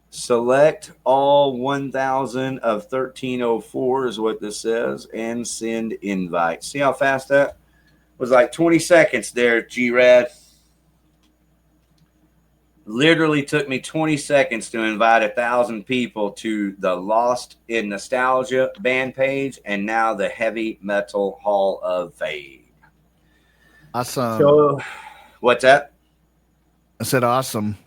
Select all 1,000 of 1304 is what this says, and send invite. See how fast that was? Like 20 seconds there, G-Rad. Literally took me 20 seconds to invite 1,000 people to the Lost in Nostalgia band page and now the Heavy Metal Hall of Fame. Awesome. So, what's that? I said awesome.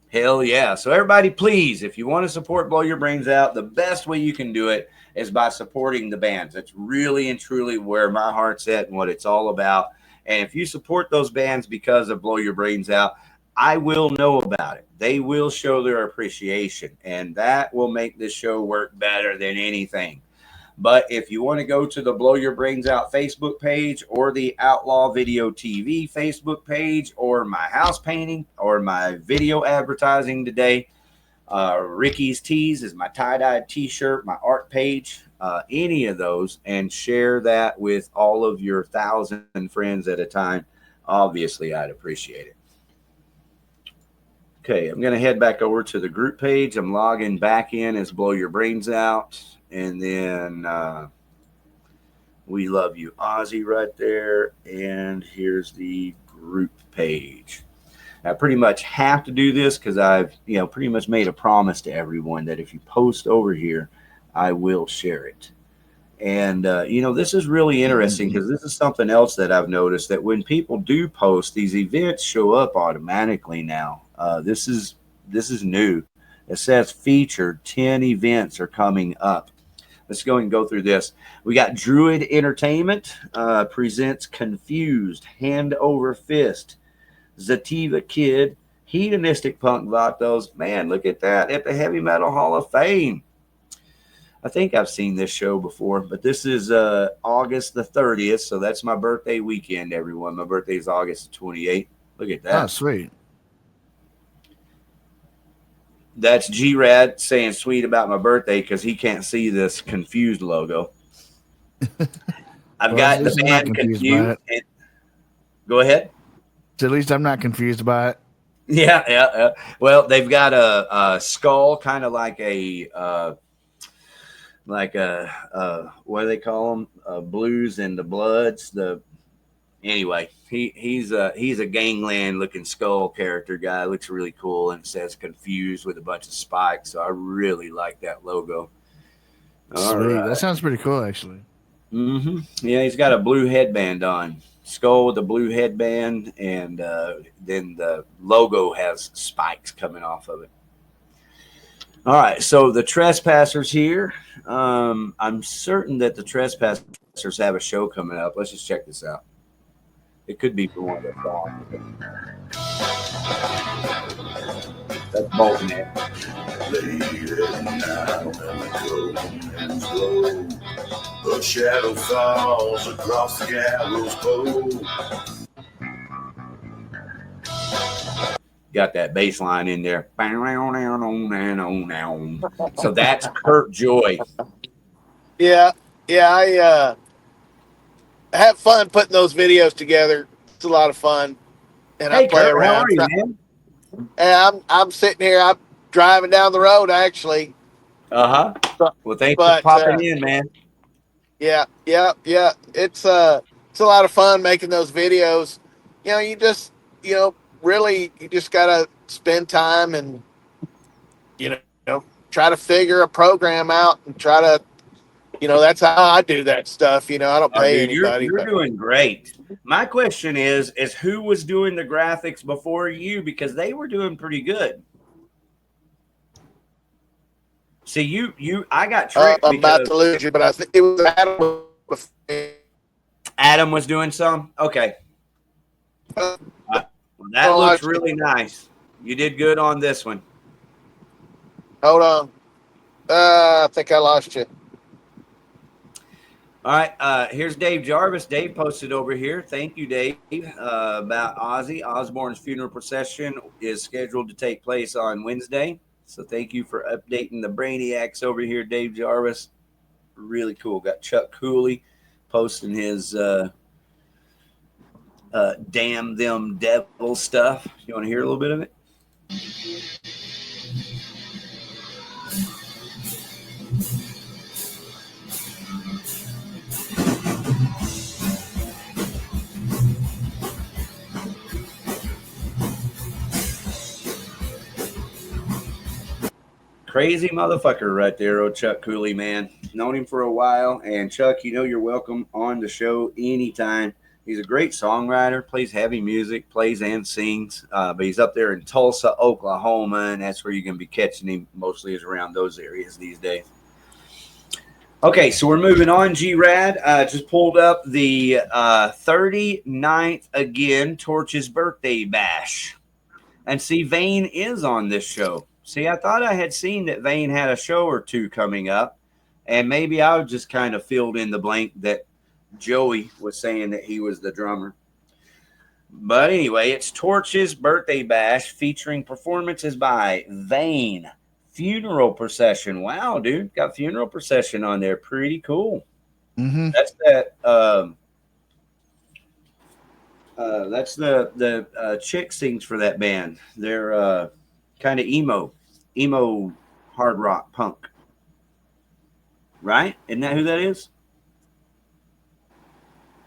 Hell yeah. So everybody, please, if you want to support Blow Your Brains Out, the best way you can do it is by supporting the bands. That's really and truly where my heart's at and what it's all about. And if you support those bands because of Blow Your Brains Out, I will know about it. They will show their appreciation, and that will make this show work better than anything. But if you want to go to the Blow Your Brains Out Facebook page or the Outlaw Video TV Facebook page or my house painting or my video advertising today, Ricky's Tees is my tie-dyed t-shirt, my art page, any of those, and share that with all of your 1,000 friends at a time. Obviously, I'd appreciate it. Okay, I'm going to head back over to the group page. I'm logging back in as Blow Your Brains Out. And then we love you, Ozzy, right there. And here's the group page. I pretty much have to do this because I've, pretty much made a promise to everyone that if you post over here, I will share it. And, this is really interesting because this is something else that I've noticed, that when people do post, these events show up automatically now. This is new. It says featured 10 events are coming up. Let's go and go through this. We got Druid Entertainment presents Confused, Hand Over Fist, Zativa Kid, Hedonistic Punk Vatos. Man, look at that, at the Heavy Metal Hall of Fame. I think I've seen this show before, but this is August the 30th, so that's my birthday weekend, everyone. My birthday is August the 28th. Look at that. Oh, sweet. That's G-Rad saying sweet about my birthday because he can't see this Confused logo. I've got the band Confused. Go ahead. So at least I'm not confused by it. Yeah. Well, they've got a skull, kind of like a what do they call them? Blues and the Bloods. Anyway, he's a gangland looking skull character guy. Looks really cool, and it says Confused with a bunch of spikes. So I really like that logo. Sweet. Right. That sounds pretty cool, actually. Mm-hmm. Yeah, he's got a blue headband on. Skull with a blue headband, and then the logo has spikes coming off of it. All right, so the Trespassers here. I'm certain that the Trespassers have a show coming up. Let's just check this out. It could be for one of their songs. That's Bolton there. Late at night when the cold winds blow, a shadow falls across the gallows pole. Got that bass line in there. So that's Kurt Joye. Yeah, I have fun putting those videos together. It's a lot of fun, and hey, I play Kurt, around. How are you, man? And I'm sitting here. I'm driving down the road, actually. Well, thanks for popping in, man. Yeah. It's a lot of fun making those videos. You just really you just gotta spend time and try to figure a program out and try to. That's how I do that stuff. I don't pay anybody. You're doing great. My question is who was doing the graphics before you? Because they were doing pretty good. See, I got tricked. I'm about to lose you, but I think it was Adam. Adam was doing some? Okay. Well, that looks really nice. You did good on this one. Hold on. I think I lost you. All right, here's Dave Jarvis. Dave posted over here. Thank you, Dave, about Ozzy. Osbourne's funeral procession is scheduled to take place on Wednesday. So thank you for updating the Brainiacs over here, Dave Jarvis. Really cool. Got Chuck Cooley posting his Damn Them Devil stuff. You want to hear a little bit of it? Crazy motherfucker right there, old Chuck Cooley, man. Known him for a while. And Chuck, you know you're welcome on the show anytime. He's a great songwriter, plays heavy music, plays and sings. But he's up there in Tulsa, Oklahoma, and that's where you're going to be catching him mostly is around those areas these days. Okay, so we're moving on. G-Rad just pulled up the 39th again, Torch's birthday bash. And see, Vane is on this show. See, I thought I had seen that Vane had a show or two coming up, and maybe I just kind of filled in the blank that Joey was saying that he was the drummer. But anyway, it's Torch's birthday bash featuring performances by Vane. Funeral Procession. Wow, dude, got Funeral Procession on there. Pretty cool. Mm-hmm. That's that. That's the chick sings for that band. They're kind of emo hard rock punk, right? Isn't that who that is?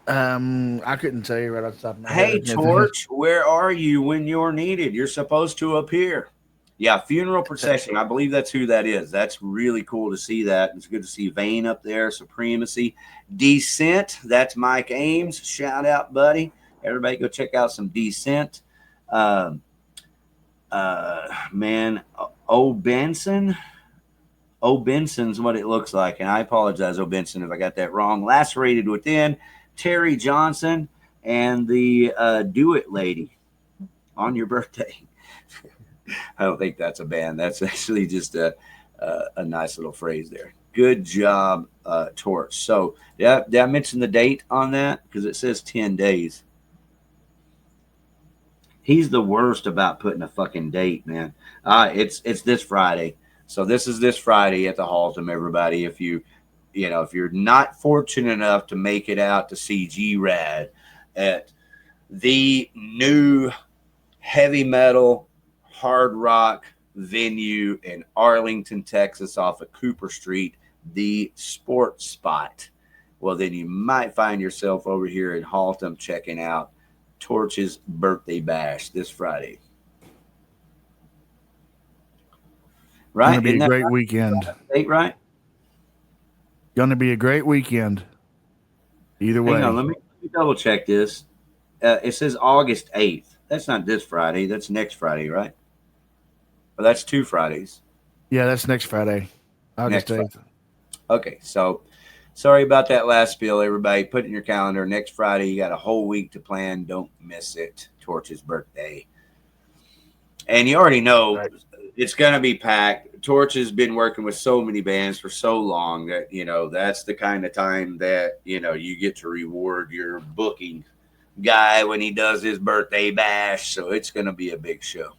I couldn't tell you right off the top of my head. Hey, Torch, where are you when you're needed? You're supposed to appear. Yeah, Funeral Procession. I believe that's who that is. That's really cool to see that. It's good to see Vane up there, Supremacy. Descent, that's Mike Ames. Shout out, buddy. Everybody go check out some Descent. Man, O. Benson's what it looks like. And I apologize, O. Benson, if I got that wrong. Lacerated Within, Terry Johnson, and the Do It Lady on your birthday. I don't think that's a band. That's actually just a nice little phrase there. Good job, Torch. So, yeah, did I mention the date on that? Because it says 10 days. He's the worst about putting a fucking date, man. It's this Friday. So this is this Friday at the Haltom, everybody. If you're not fortunate enough to make it out to see G-Rad at the new heavy metal hard rock venue in Arlington, Texas, off of Cooper Street, the Sports Spot, well, then you might find yourself over here at Haltom checking out Torch's birthday bash this Friday. Right? Gonna be a great weekend. Right? Gonna be a great weekend. Either way. Hang on, let me double check this. It says August 8th. That's not this Friday. That's next Friday, right? Well, that's 2 Fridays. Yeah, that's next Friday. August 8th. Okay, so sorry about that last spiel, everybody. Put it in your calendar. Next Friday, you got a whole week to plan. Don't miss it. Torch's birthday. And you already know it's going to be packed. Torch has been working with so many bands for so long that, that's the kind of time that, you get to reward your booking guy when he does his birthday bash. So it's going to be a big show.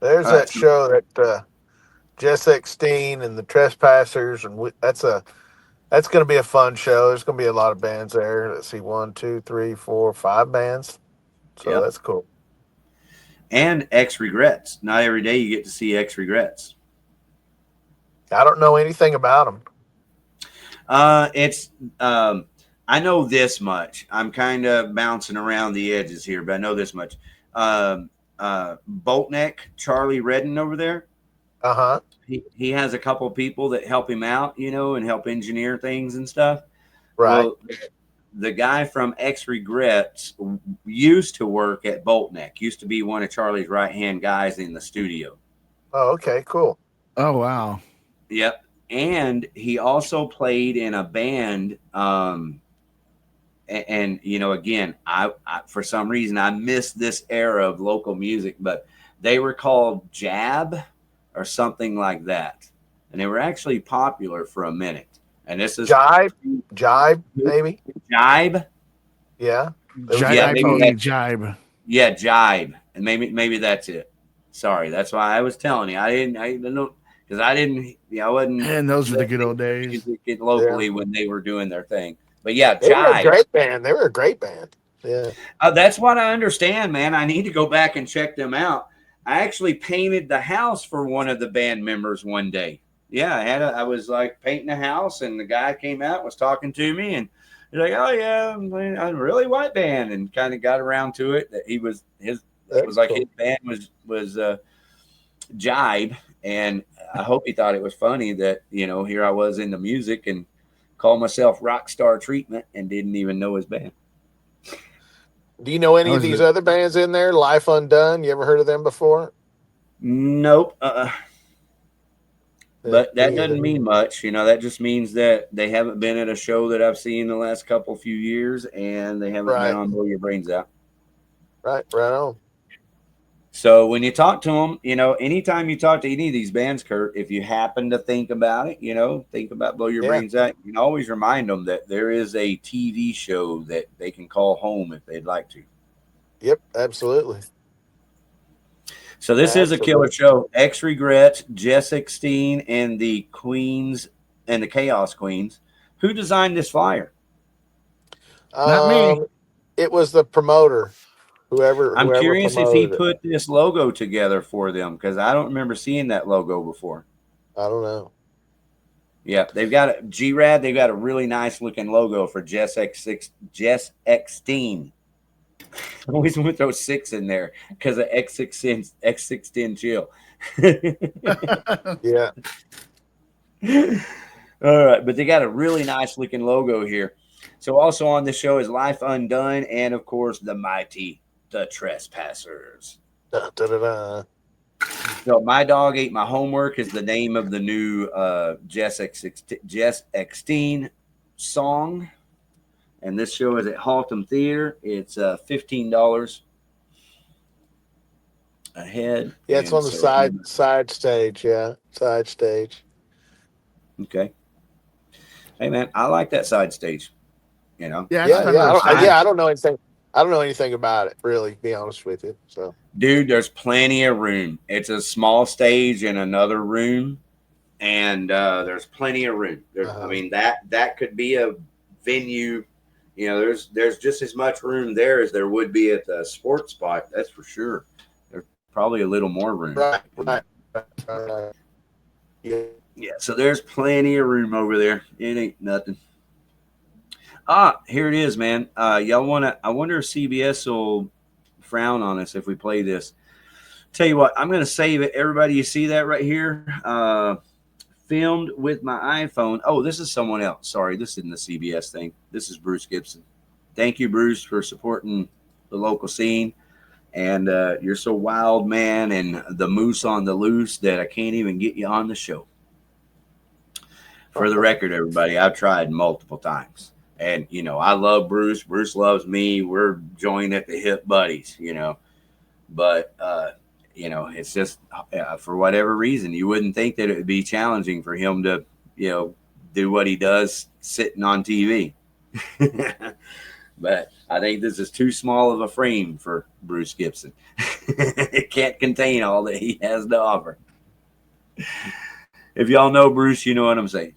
There's that show that Jess Eckstein and the Trespassers, and that's going to be a fun show. There's going to be a lot of bands there. Let's see, 1, 2, 3, 4, 5 bands. So that's cool. And X Regrets. Not every day you get to see X Regrets. I don't know anything about them. I know this much. I'm kind of bouncing around the edges here, but I know this much. Boltneck, Charlie Redden over there. Uh-huh. He has a couple of people that help him out, and help engineer things and stuff. Right. Well, the guy from X Regrets used to work at Boltneck, used to be one of Charlie's right-hand guys in the studio. Oh, okay, cool. Oh, wow. Yep. And he also played in a band. And again, I for some reason, I missed this era of local music, but they were called Jab or something like that. And they were actually popular for a minute. And this is Jibe, maybe. Jibe. Yeah. Jibe. Yeah, Jibe. And maybe that's it. Sorry, that's why I was telling you. I didn't know because I wasn't. And those were the good old days. Locally when they were doing their thing. But yeah, they were a Jibe. great band. They were a great band. Yeah. That's what I understand, man. I need to go back and check them out. I actually painted the house for one of the band members one day. Yeah, I was like painting a house, and the guy came out, was talking to me, and he's like, "Oh yeah, I'm a really white band," and kind of got around to it. That his band was jibe, and I hope he thought it was funny that here I was into music and called myself Rockstar Treatment and didn't even know his band. Do you know That any of was these the, other bands in there? Life Undone. You ever heard of them before? Nope. Yeah, But that me doesn't either. mean much. That just means that they haven't been at a show that I've seen the last few years, and they haven't been Right, on Blow Your Brains Out. right on. So when you talk to them, anytime you talk to any of these bands, Kurt, if you happen to think about it, think about Blow Your Yeah. Brains Out, you can always remind them that there is a TV show that they can call home if they'd like to. Yep, absolutely. So this is a killer Absolutely. show. X Regrets, Jess 16, and the Queens and the Chaos Queens. Who designed this flyer? not me. It was the promoter, whoever I'm curious if he promoted it. put this logo together for them because I don't remember seeing that logo before. I don't know. Yeah, they've got a G-Rad. They've got a really nice looking logo for Jess X16. I always want to throw 6 in there because of X16 chill. Yeah. All right, but they got a really nice looking logo here. So also on the show is Life Undone and of course the mighty The Trespassers. Da, da, da, da. So My Dog Ate My Homework is the name of the new Jess X16 song. And this show is at Haltom Theater. It's $15 a head. Yeah, it's on the side stage. Yeah, side stage. Okay. Hey man, I like that side stage. Yeah, I don't know anything. I don't know anything about it, really, to be honest with you. So, dude, there's plenty of room. It's a small stage in another room, and there's plenty of room. I mean that could be a venue. There's just as much room there as there would be at the sports spot. That's for sure. There's probably a little more room. Right. Yeah. So there's plenty of room over there. It ain't nothing. Here it is, man. Y'all wanna? I wonder if CBS will frown on us if we play this. Tell you what, I'm gonna save it. Everybody, you see that right here? Filmed with my iPhone. Oh, this is someone else. Sorry, this isn't the CBS thing. This is Bruce Gibson. Thank you, Bruce, for supporting the local scene. And you're so wild, man, and the moose on the loose that I can't even get you on the show. For the record, everybody, I've tried multiple times. And, I love Bruce. Bruce loves me. We're joined at the hip buddies, But, it's just for whatever reason, you wouldn't think that it would be challenging for him to, do what he does sitting on TV. But I think this is too small of a frame for Bruce Gibson. It can't contain all that he has to offer. If y'all know Bruce, you know what I'm saying.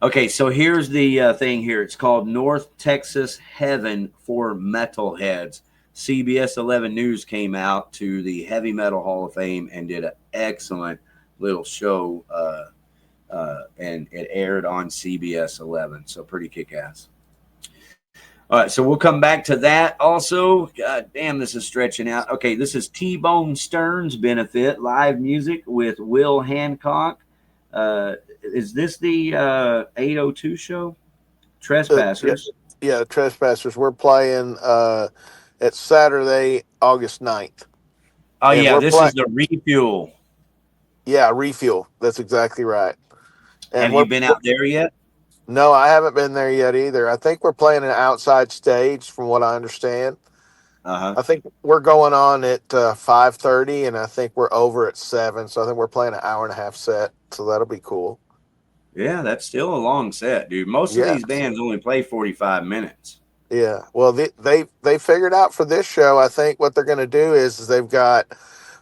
Okay, so here's the thing here. It's called North Texas Heaven for Metalheads. CBS 11 News came out to the Heavy Metal Hall of Fame and did an excellent little show, and it aired on CBS 11, so pretty kick-ass. All right, so we'll come back to that also. God damn, this is stretching out. Okay, this is T-Bone Stern's benefit, live music with Will Hancock. Is this the 802 show? Trespassers. Yeah, Trespassers. We're playing it's Saturday, August 9th. Oh, and yeah, this is the Refuel. Yeah, Refuel. That's exactly right. And have you been out there yet? No, I haven't been there yet either. I think we're playing an outside stage from what I understand. I think we're going on at 5:30, and I think we're over at 7. So I think we're playing an hour and a half set. So that'll be cool. Yeah, that's still a long set, dude. Most of these bands only play 45 minutes. Yeah. Well, they figured out for this show, I think what they're going to do is they've got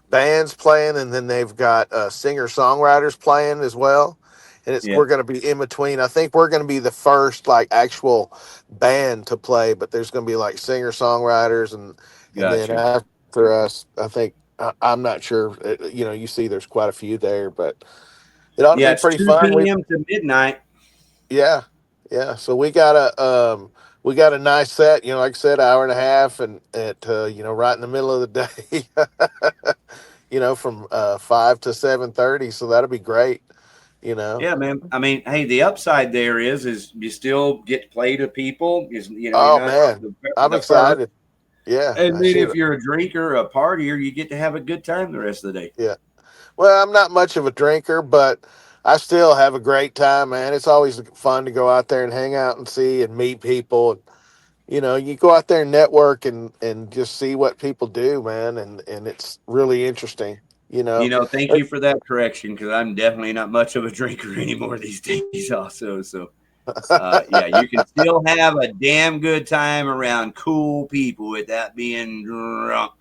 bands playing, and then they've got singer-songwriters playing as well. And we're going to be in between. I think we're going to be the first actual band to play, but there's going to be singer-songwriters and then after us, I think, I'm not sure, you see there's quite a few there, but it ought to be pretty fun. 2 p.m. to midnight. Yeah. Yeah. So we got a nice set, like I said, hour and a half, and at right in the middle of the day. from 5 to 7:30. So that'll be great. Yeah, man. I mean, hey, the upside there is you still get to play to people. You're Oh not man, I'm the first. excited. Yeah, And I then should. if you're a drinker, a partier, you get to have a good time the rest of the day. Yeah. Well, I'm not much of a drinker, but I still have a great time, man. It's always fun to go out there and hang out and see and meet people. You go out there and network and just see what people do, man, and it's really interesting. Thank you for that correction, because I'm definitely not much of a drinker anymore these days also. So, yeah, you can still have a damn good time around cool people without being drunk.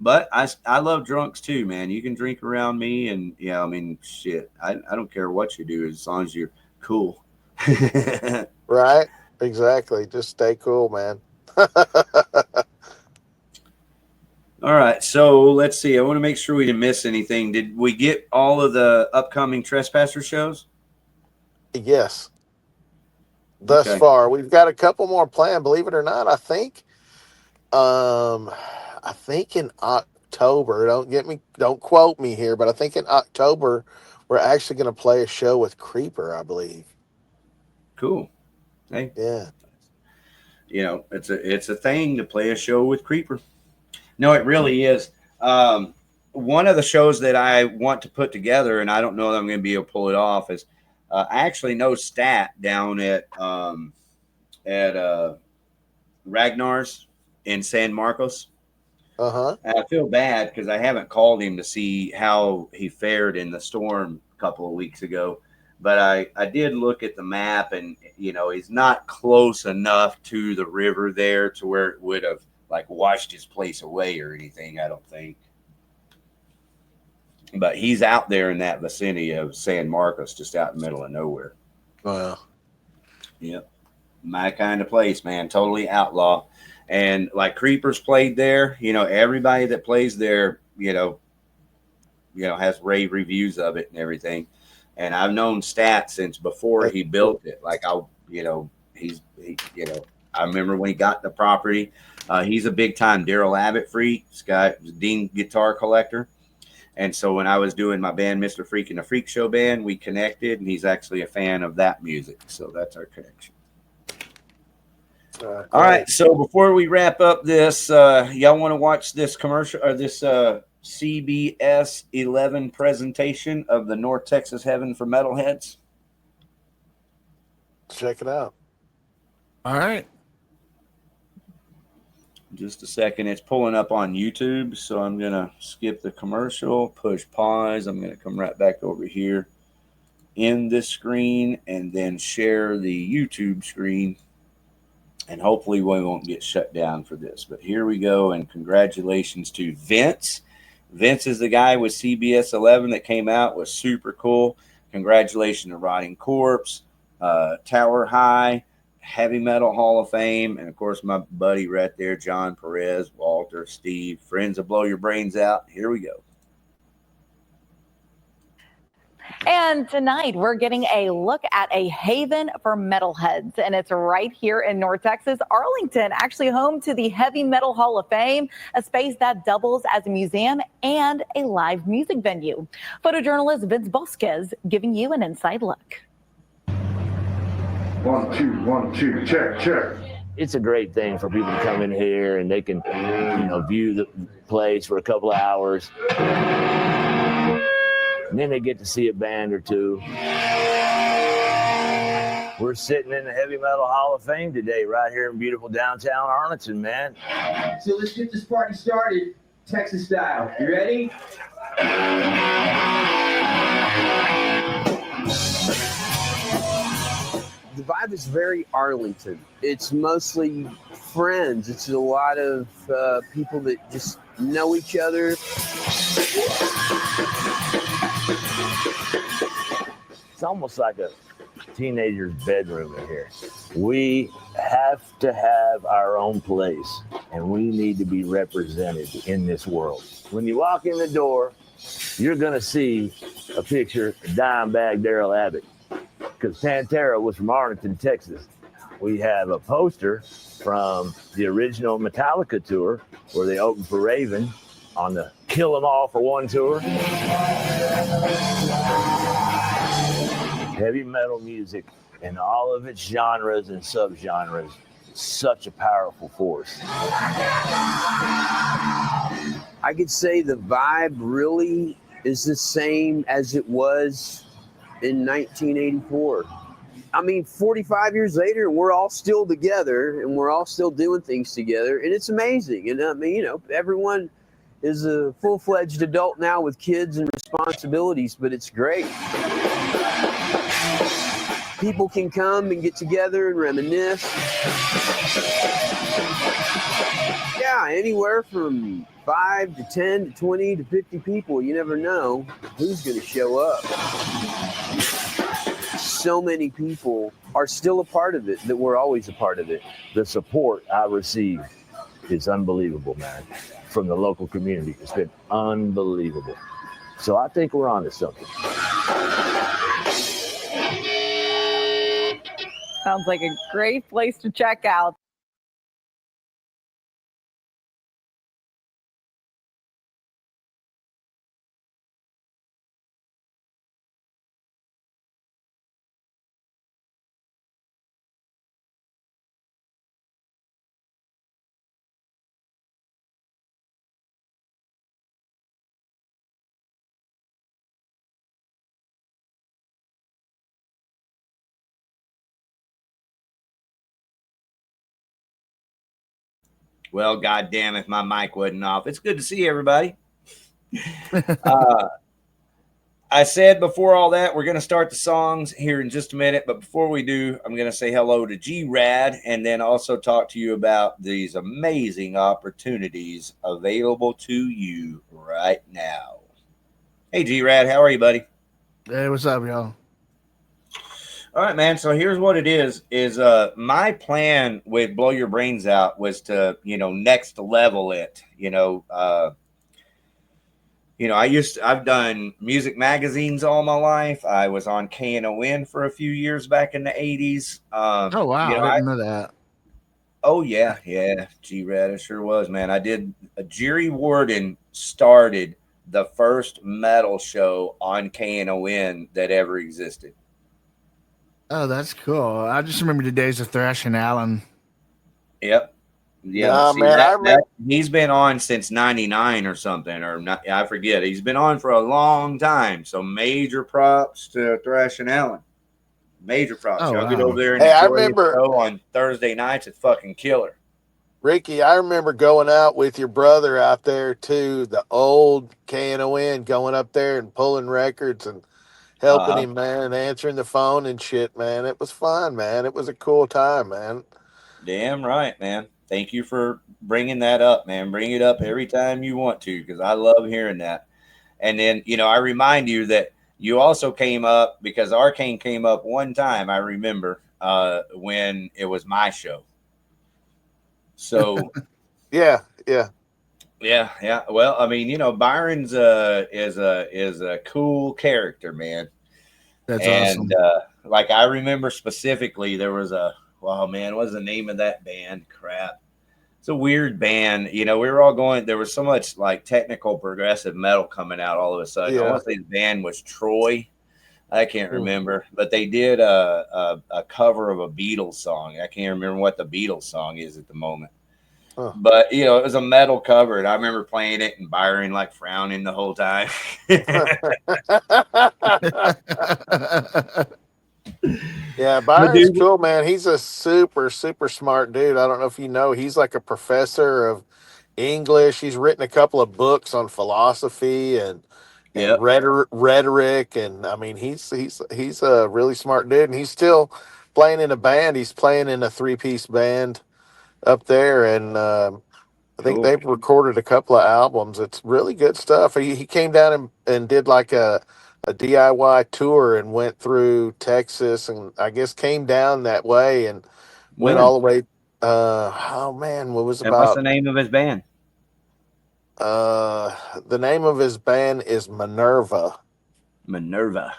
But I love drunks too, man. You can drink around me, and I mean, shit, I don't care what you do as long as you're cool. Right? Exactly. Just stay cool, man. All right, so let's see. I want to make sure we didn't miss anything. Did we get all of the upcoming Trespasser shows? Yes. Thus far, we've got a couple more planned. Believe it or not, I think in October. Don't quote me here, but I think in October we're actually going to play a show with Creeper, I believe. Cool. Hey. Yeah. It's a thing to play a show with Creeper. No, it really is. One of the shows that I want to put together, and I don't know that I'm going to be able to pull it off, is I actually know Stat down at Ragnar's in San Marcos. Uh-huh. And I feel bad because I haven't called him to see how he fared in the storm a couple of weeks ago. But I did look at the map, and he's not close enough to the river there to where it would have like washed his place away or anything, I don't think. But he's out there in that vicinity of San Marcos, just out in the middle of nowhere. Wow. Yep. My kind of place, man. Totally outlaw. And like Creepers played there, everybody that plays there, has rave reviews of it and everything. And I've known Stat since before he built it. Like I remember when he got the property. He's a big time Daryl Abbott freak. This guy was Dean guitar collector. And so when I was doing my band, Mr. Freak and the Freak Show band, we connected, and he's actually a fan of that music. So that's our connection. All right. So before we wrap up this, y'all want to watch this commercial or this CBS 11 presentation of the North Texas Heaven for Metalheads? Check it out. All right. Just a second. It's pulling up on YouTube, so I'm going to skip the commercial, push pause. I'm going to come right back over here in this screen and then share the YouTube screen. And hopefully we won't get shut down for this. But here we go, and congratulations to Vince. Vince is the guy with CBS 11 that came out. Was super cool. Congratulations to Rotting Corpse, Tower High, Heavy Metal Hall of Fame, and, of course, my buddy right there, John Perez, Walter, Steve, friends that blow your brains out. Here we go. And tonight, we're getting a look at a haven for metalheads, and it's right here in North Texas, Arlington, actually home to the Heavy Metal Hall of Fame, a space that doubles as a museum and a live music venue. Photojournalist Vince Bosquez giving you an inside look. 1, 2, 1, 2, check. It's a great thing for people to come in here and they can, view the place for a couple of hours. And then they get to see a band or two. We're sitting in the Heavy Metal Hall of Fame today, right here in beautiful downtown Arlington, man. So let's get this party started, Texas style. You ready? The vibe is very Arlington. It's mostly friends. It's a lot of people that just know each other. It's almost like a teenager's bedroom in here. We have to have our own place, and we need to be represented in this world. When you walk in the door, you're going to see a picture of Dimebag Daryl Abbott, because Pantera was from Arlington, Texas. We have a poster from the original Metallica tour where they opened for Raven on the kill them all for one tour. Heavy metal music and all of its genres and subgenres, such a powerful force. I could say the vibe really is the same as it was in 1984. I mean, 45 years later, we're all still together and we're all still doing things together, and it's amazing. And I mean, you know, everyone is a full-fledged adult now with kids and responsibilities, but it's great. People can come and get together and reminisce. Yeah, anywhere from 5 to 10 to 20 to 50 people. You never know who's going to show up. So many people are still a part of it that were always a part of it. The support I receive is unbelievable, man, from the local community. It's been unbelievable. So I think we're on to something. Sounds like a great place to check out. Well, goddamn, if my mic wasn't off. It's good to see everybody. I said before all that, we're going to start the songs here in just a minute. But before we do, I'm going to say hello to G-Rad and then also talk to you about these amazing opportunities available to you right now. Hey, G-Rad, how are you, buddy? Hey, what's up, y'all? All right, man. So here's what it is my plan with Blow Your Brains Out was to, next level it, I've done music magazines all my life. I was on KNON for a few years back in the 80s. Oh, wow. I didn't know that. Oh, yeah. Yeah. G-Rad, it sure was, man. I did. Jerry Warden started the first metal show on KNON that ever existed. Oh, that's cool. I just remember the days of Thrash and Allen. Yep. Yeah, Nah, see, man, he's been on since 99 or something, or not, I forget. He's been on for a long time. So major props to Thrash and Allen. Major props. Oh, Y'all wow. get over there and Hey, I enjoy remember- the show on Thursday nights. It's fucking killer. Ricky, I remember going out with your brother out there to the old KNON, going up there and pulling records and helping him, man, and answering the phone and shit, man. It was fun, man. It was a cool time, man. Damn right, man. Thank you for bringing that up, man. Bring it up every time you want to, because I love hearing that. And then, I remind you that you also came up because Arcane came up one time, I remember, when it was my show. So, Yeah. yeah. Well, I mean, Byron's is a cool character, man. That's awesome. Like I remember specifically, there was what's the name of that band? Crap. It's a weird band. We were all going, there was so much like technical progressive metal coming out all of a sudden. Yeah. I want to say the band was Troy. I can't remember, but they did a cover of a Beatles song. I can't remember what the Beatles song is at the moment. Huh. But, it was a metal cover, and I remember playing it and Byron like frowning the whole time. Yeah, Byron's cool, man. He's a super, super smart dude. I don't know if you know, he's like a professor of English. He's written a couple of books on philosophy and Yep. rhetoric, and I mean, he's a really smart dude, and he's still playing in a band. He's playing in a 3-piece band up there, and I think they've recorded a couple of albums. It's really good stuff. He came down and did like a DIY tour and went through Texas, and I guess came down that way and went all the way. Oh man, what was And about? what's the name of his band? The name of his band is Minerva. Minerva.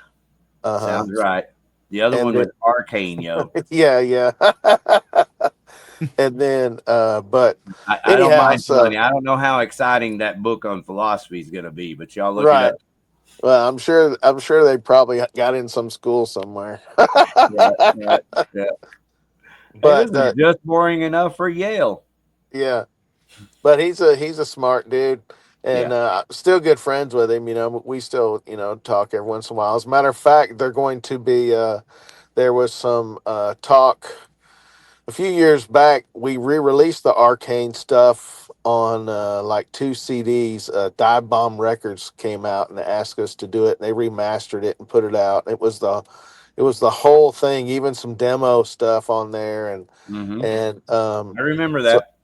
Uh-huh. Sounds right. The other one was Arcane, yo. Yeah. And then, but I don't anyhow, mind so money. I don't know how exciting that book on philosophy is going to be, but y'all look it right. up. Well, I'm sure they probably got in some school somewhere. Yeah, yeah, yeah. Hey, But this is just boring enough for Yale. yeah, but he's a smart dude, and Yeah. still good friends with him. You know, we still talk every once in a while. As a matter of fact, they're going to be. There was some talk a few years back. We re-released the Arcane stuff on like 2 CDs. Dive Bomb Records came out and asked us to do it, and they remastered it and put it out. It was the whole thing, even some demo stuff on there, and Mm-hmm. and I remember so that.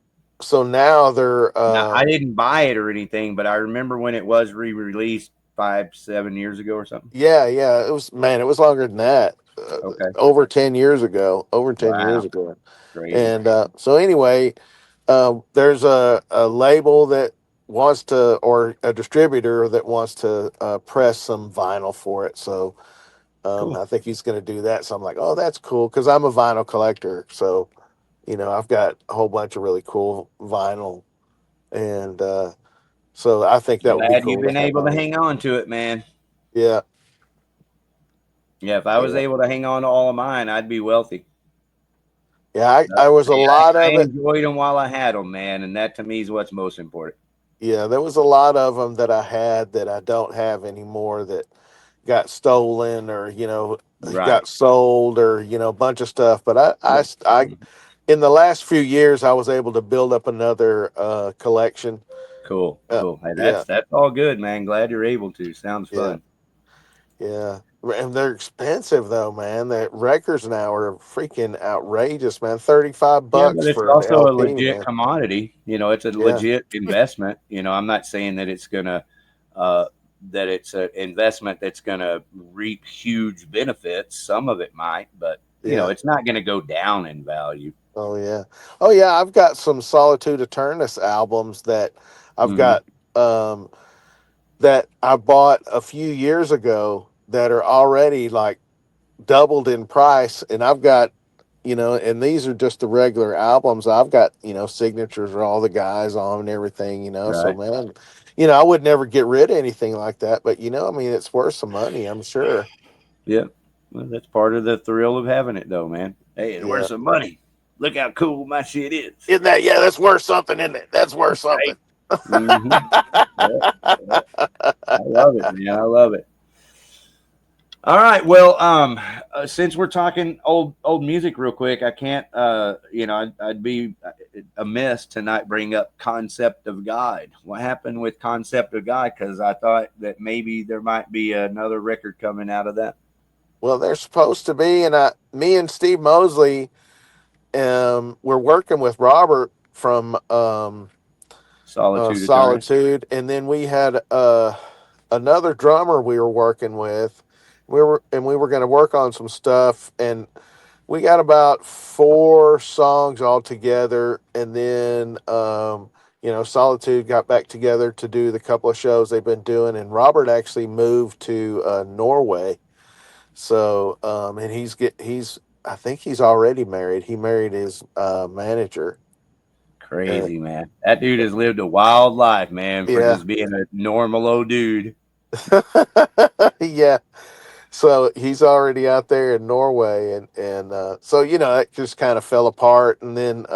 so now they're Now, I didn't buy it or anything, but I remember when it was re-released 5-7 years ago or something. yeah, it was, man, it was longer than that. Okay. Over 10 years ago. Wow. Crazy. And so anyway, there's a label that wants to, or a distributor that wants to press some vinyl for it. So Cool. I think he's going to do that. So I'm like, oh, that's cool, because I'm a vinyl collector. So I've got a whole bunch of really cool vinyl, and so I think that would be Glad you've cool to been have able to on. hang on to it, man. Yeah. Yeah, if I was Yeah. able to hang on to all of mine, I'd be wealthy. Yeah, I was a lot I of it. enjoyed them while I had them, man, and that to me is what's most important. Yeah, there was a lot of them that I had that I don't have anymore, that got stolen, or Right. got sold, or a bunch of stuff. But I in the last few years, I was able to build up another collection. Cool. Cool. Hey, Yeah, that's all good, man. Glad you're able to. Sounds yeah, fun. yeah. And they're expensive though, man. The records now are freaking outrageous, man. 35 Yeah, but bucks it's for an also a LP, legit man. commodity. It's a Yeah, legit investment. I'm not saying that it's gonna that it's an investment that's gonna reap huge benefits. Some of it might, but yeah. it's not gonna go down in value. Oh yeah. Oh yeah. I've got some Solitude Eternus albums that I've Mm-hmm. got that I bought a few years ago that are already like doubled in price, and I've got and these are just the regular albums. I've got signatures of all the guys on and everything. So Right. man, I would never get rid of anything like that, but I mean, it's worth some money, I'm sure. Yeah. Well, that's part of the thrill of having it, though, man. Hey, it's Yeah. worth some money. Look how cool my shit is. Isn't that, yeah, that's worth something, isn't it? That's worth something. Right? Mm-hmm. Yeah. I love it, man. I love it. All right. Well, since we're talking old music real quick, I can't, I'd be amiss to not bring up Concept of God. What happened with Concept of God? Because I thought that maybe there might be another record coming out of that. Well, they're supposed to be, and me and Steve Mosley, we're working with Robert from Solitude Eternus. Solitude, and then we had another drummer we were working with. We were going to work on some stuff, and we got about 4 songs all together, and then Solitude got back together to do the couple of shows they've been doing, and Robert actually moved to Norway. So and he's I think he's already married. He married his manager. Crazy, man. That dude has lived a wild life, man, for Yeah. just being a normal old dude. Yeah. So he's already out there in Norway, and so it just kind of fell apart, and then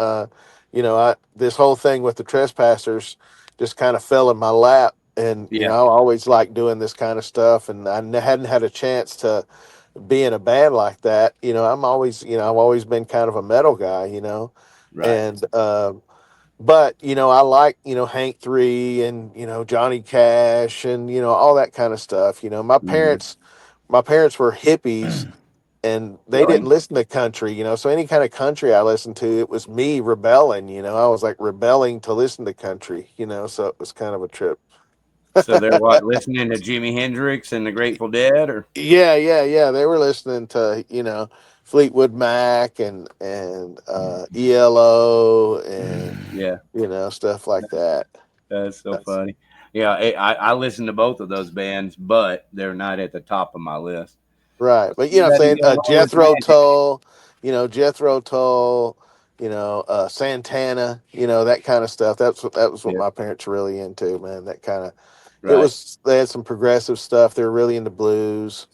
this whole thing with the Trespassers just kind of fell in my lap, and Yeah. I always liked doing this kind of stuff, and hadn't had a chance to be in a band like that. I'm always I've always been kind of a metal guy, Right. and but I like Hank 3 and Johnny Cash and all that kind of stuff. My parents were hippies, and they Really? didn't listen to country. So any kind of country I listened to, it was me rebelling. I was like rebelling to listen to country. So it was kind of a trip. So they're what, listening to Jimi Hendrix and the Grateful Dead, or? Yeah. They were listening to Fleetwood Mac and ELO and Yeah. stuff like that. That's so funny. Yeah, I listen to both of those bands, but they're not at the top of my list. Right. But You I'm gotta saying go along with Jethro Magic. Tull, Jethro Tull, Santana, that kind of stuff. That was what Yeah. my parents were really into, man. That kind of Right. they had some progressive stuff. They were really into blues.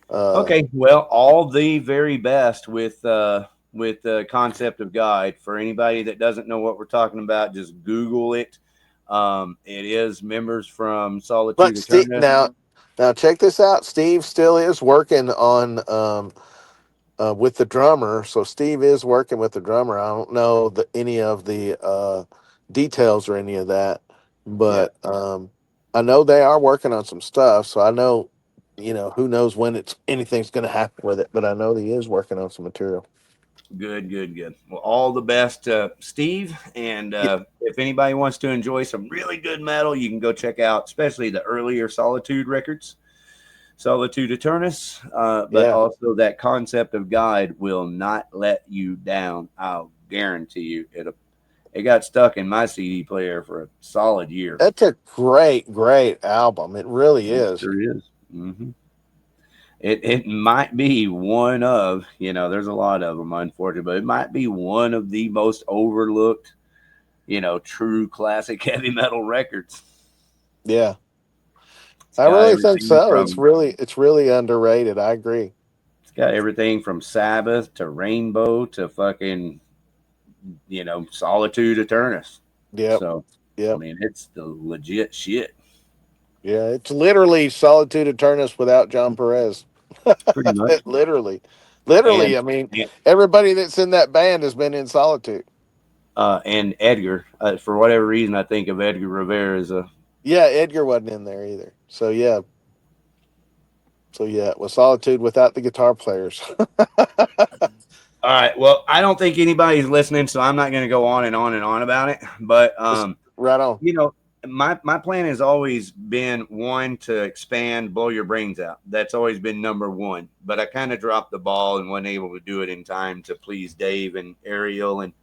Okay, well, all the very best with the concept of guide. For anybody that doesn't know what we're talking about, just Google it. It is members from Solitude But Eternus. now check this out. Steve still is working on with the drummer. So Steve is working with the drummer. I don't know any of the details or any of that, but I know they are working on some stuff. So I know, who knows when anything's going to happen with it, but I know he is working on some material. Good, good, good. Well, all the best, Steve. And Yeah. if anybody wants to enjoy some really good metal, you can go check out, especially the earlier Solitude records, Solitude Eternus. But Yeah. also that concept of guide will not let you down. I'll guarantee you it got stuck in my CD player for a solid year. That's a great, great album. It really is. Sure is. Mm-hmm. It might be one of, there's a lot of them, unfortunately, but it might be one of the most overlooked, true classic heavy metal records. Yeah. I really think so. It's really underrated. I agree. It's got everything from Sabbath to Rainbow to fucking, Solitude Eternus. Yeah. So, yeah. I mean, it's the legit shit. Yeah. It's literally Solitude Eternus without John Perez. Pretty much. Literally. And, I mean, everybody that's in that band has been in Solitude. And Edgar, for whatever reason, I think of Edgar Rivera as a. Yeah, Edgar wasn't in there either. So yeah, it was Solitude without the guitar players. All right. Well, I don't think anybody's listening, so I'm not going to go on and on and on about it. But right on. My plan has always been one to expand, blow your brains out. That's always been number one. But I kind of dropped the ball and wasn't able to do it in time to please Dave and Ariel. And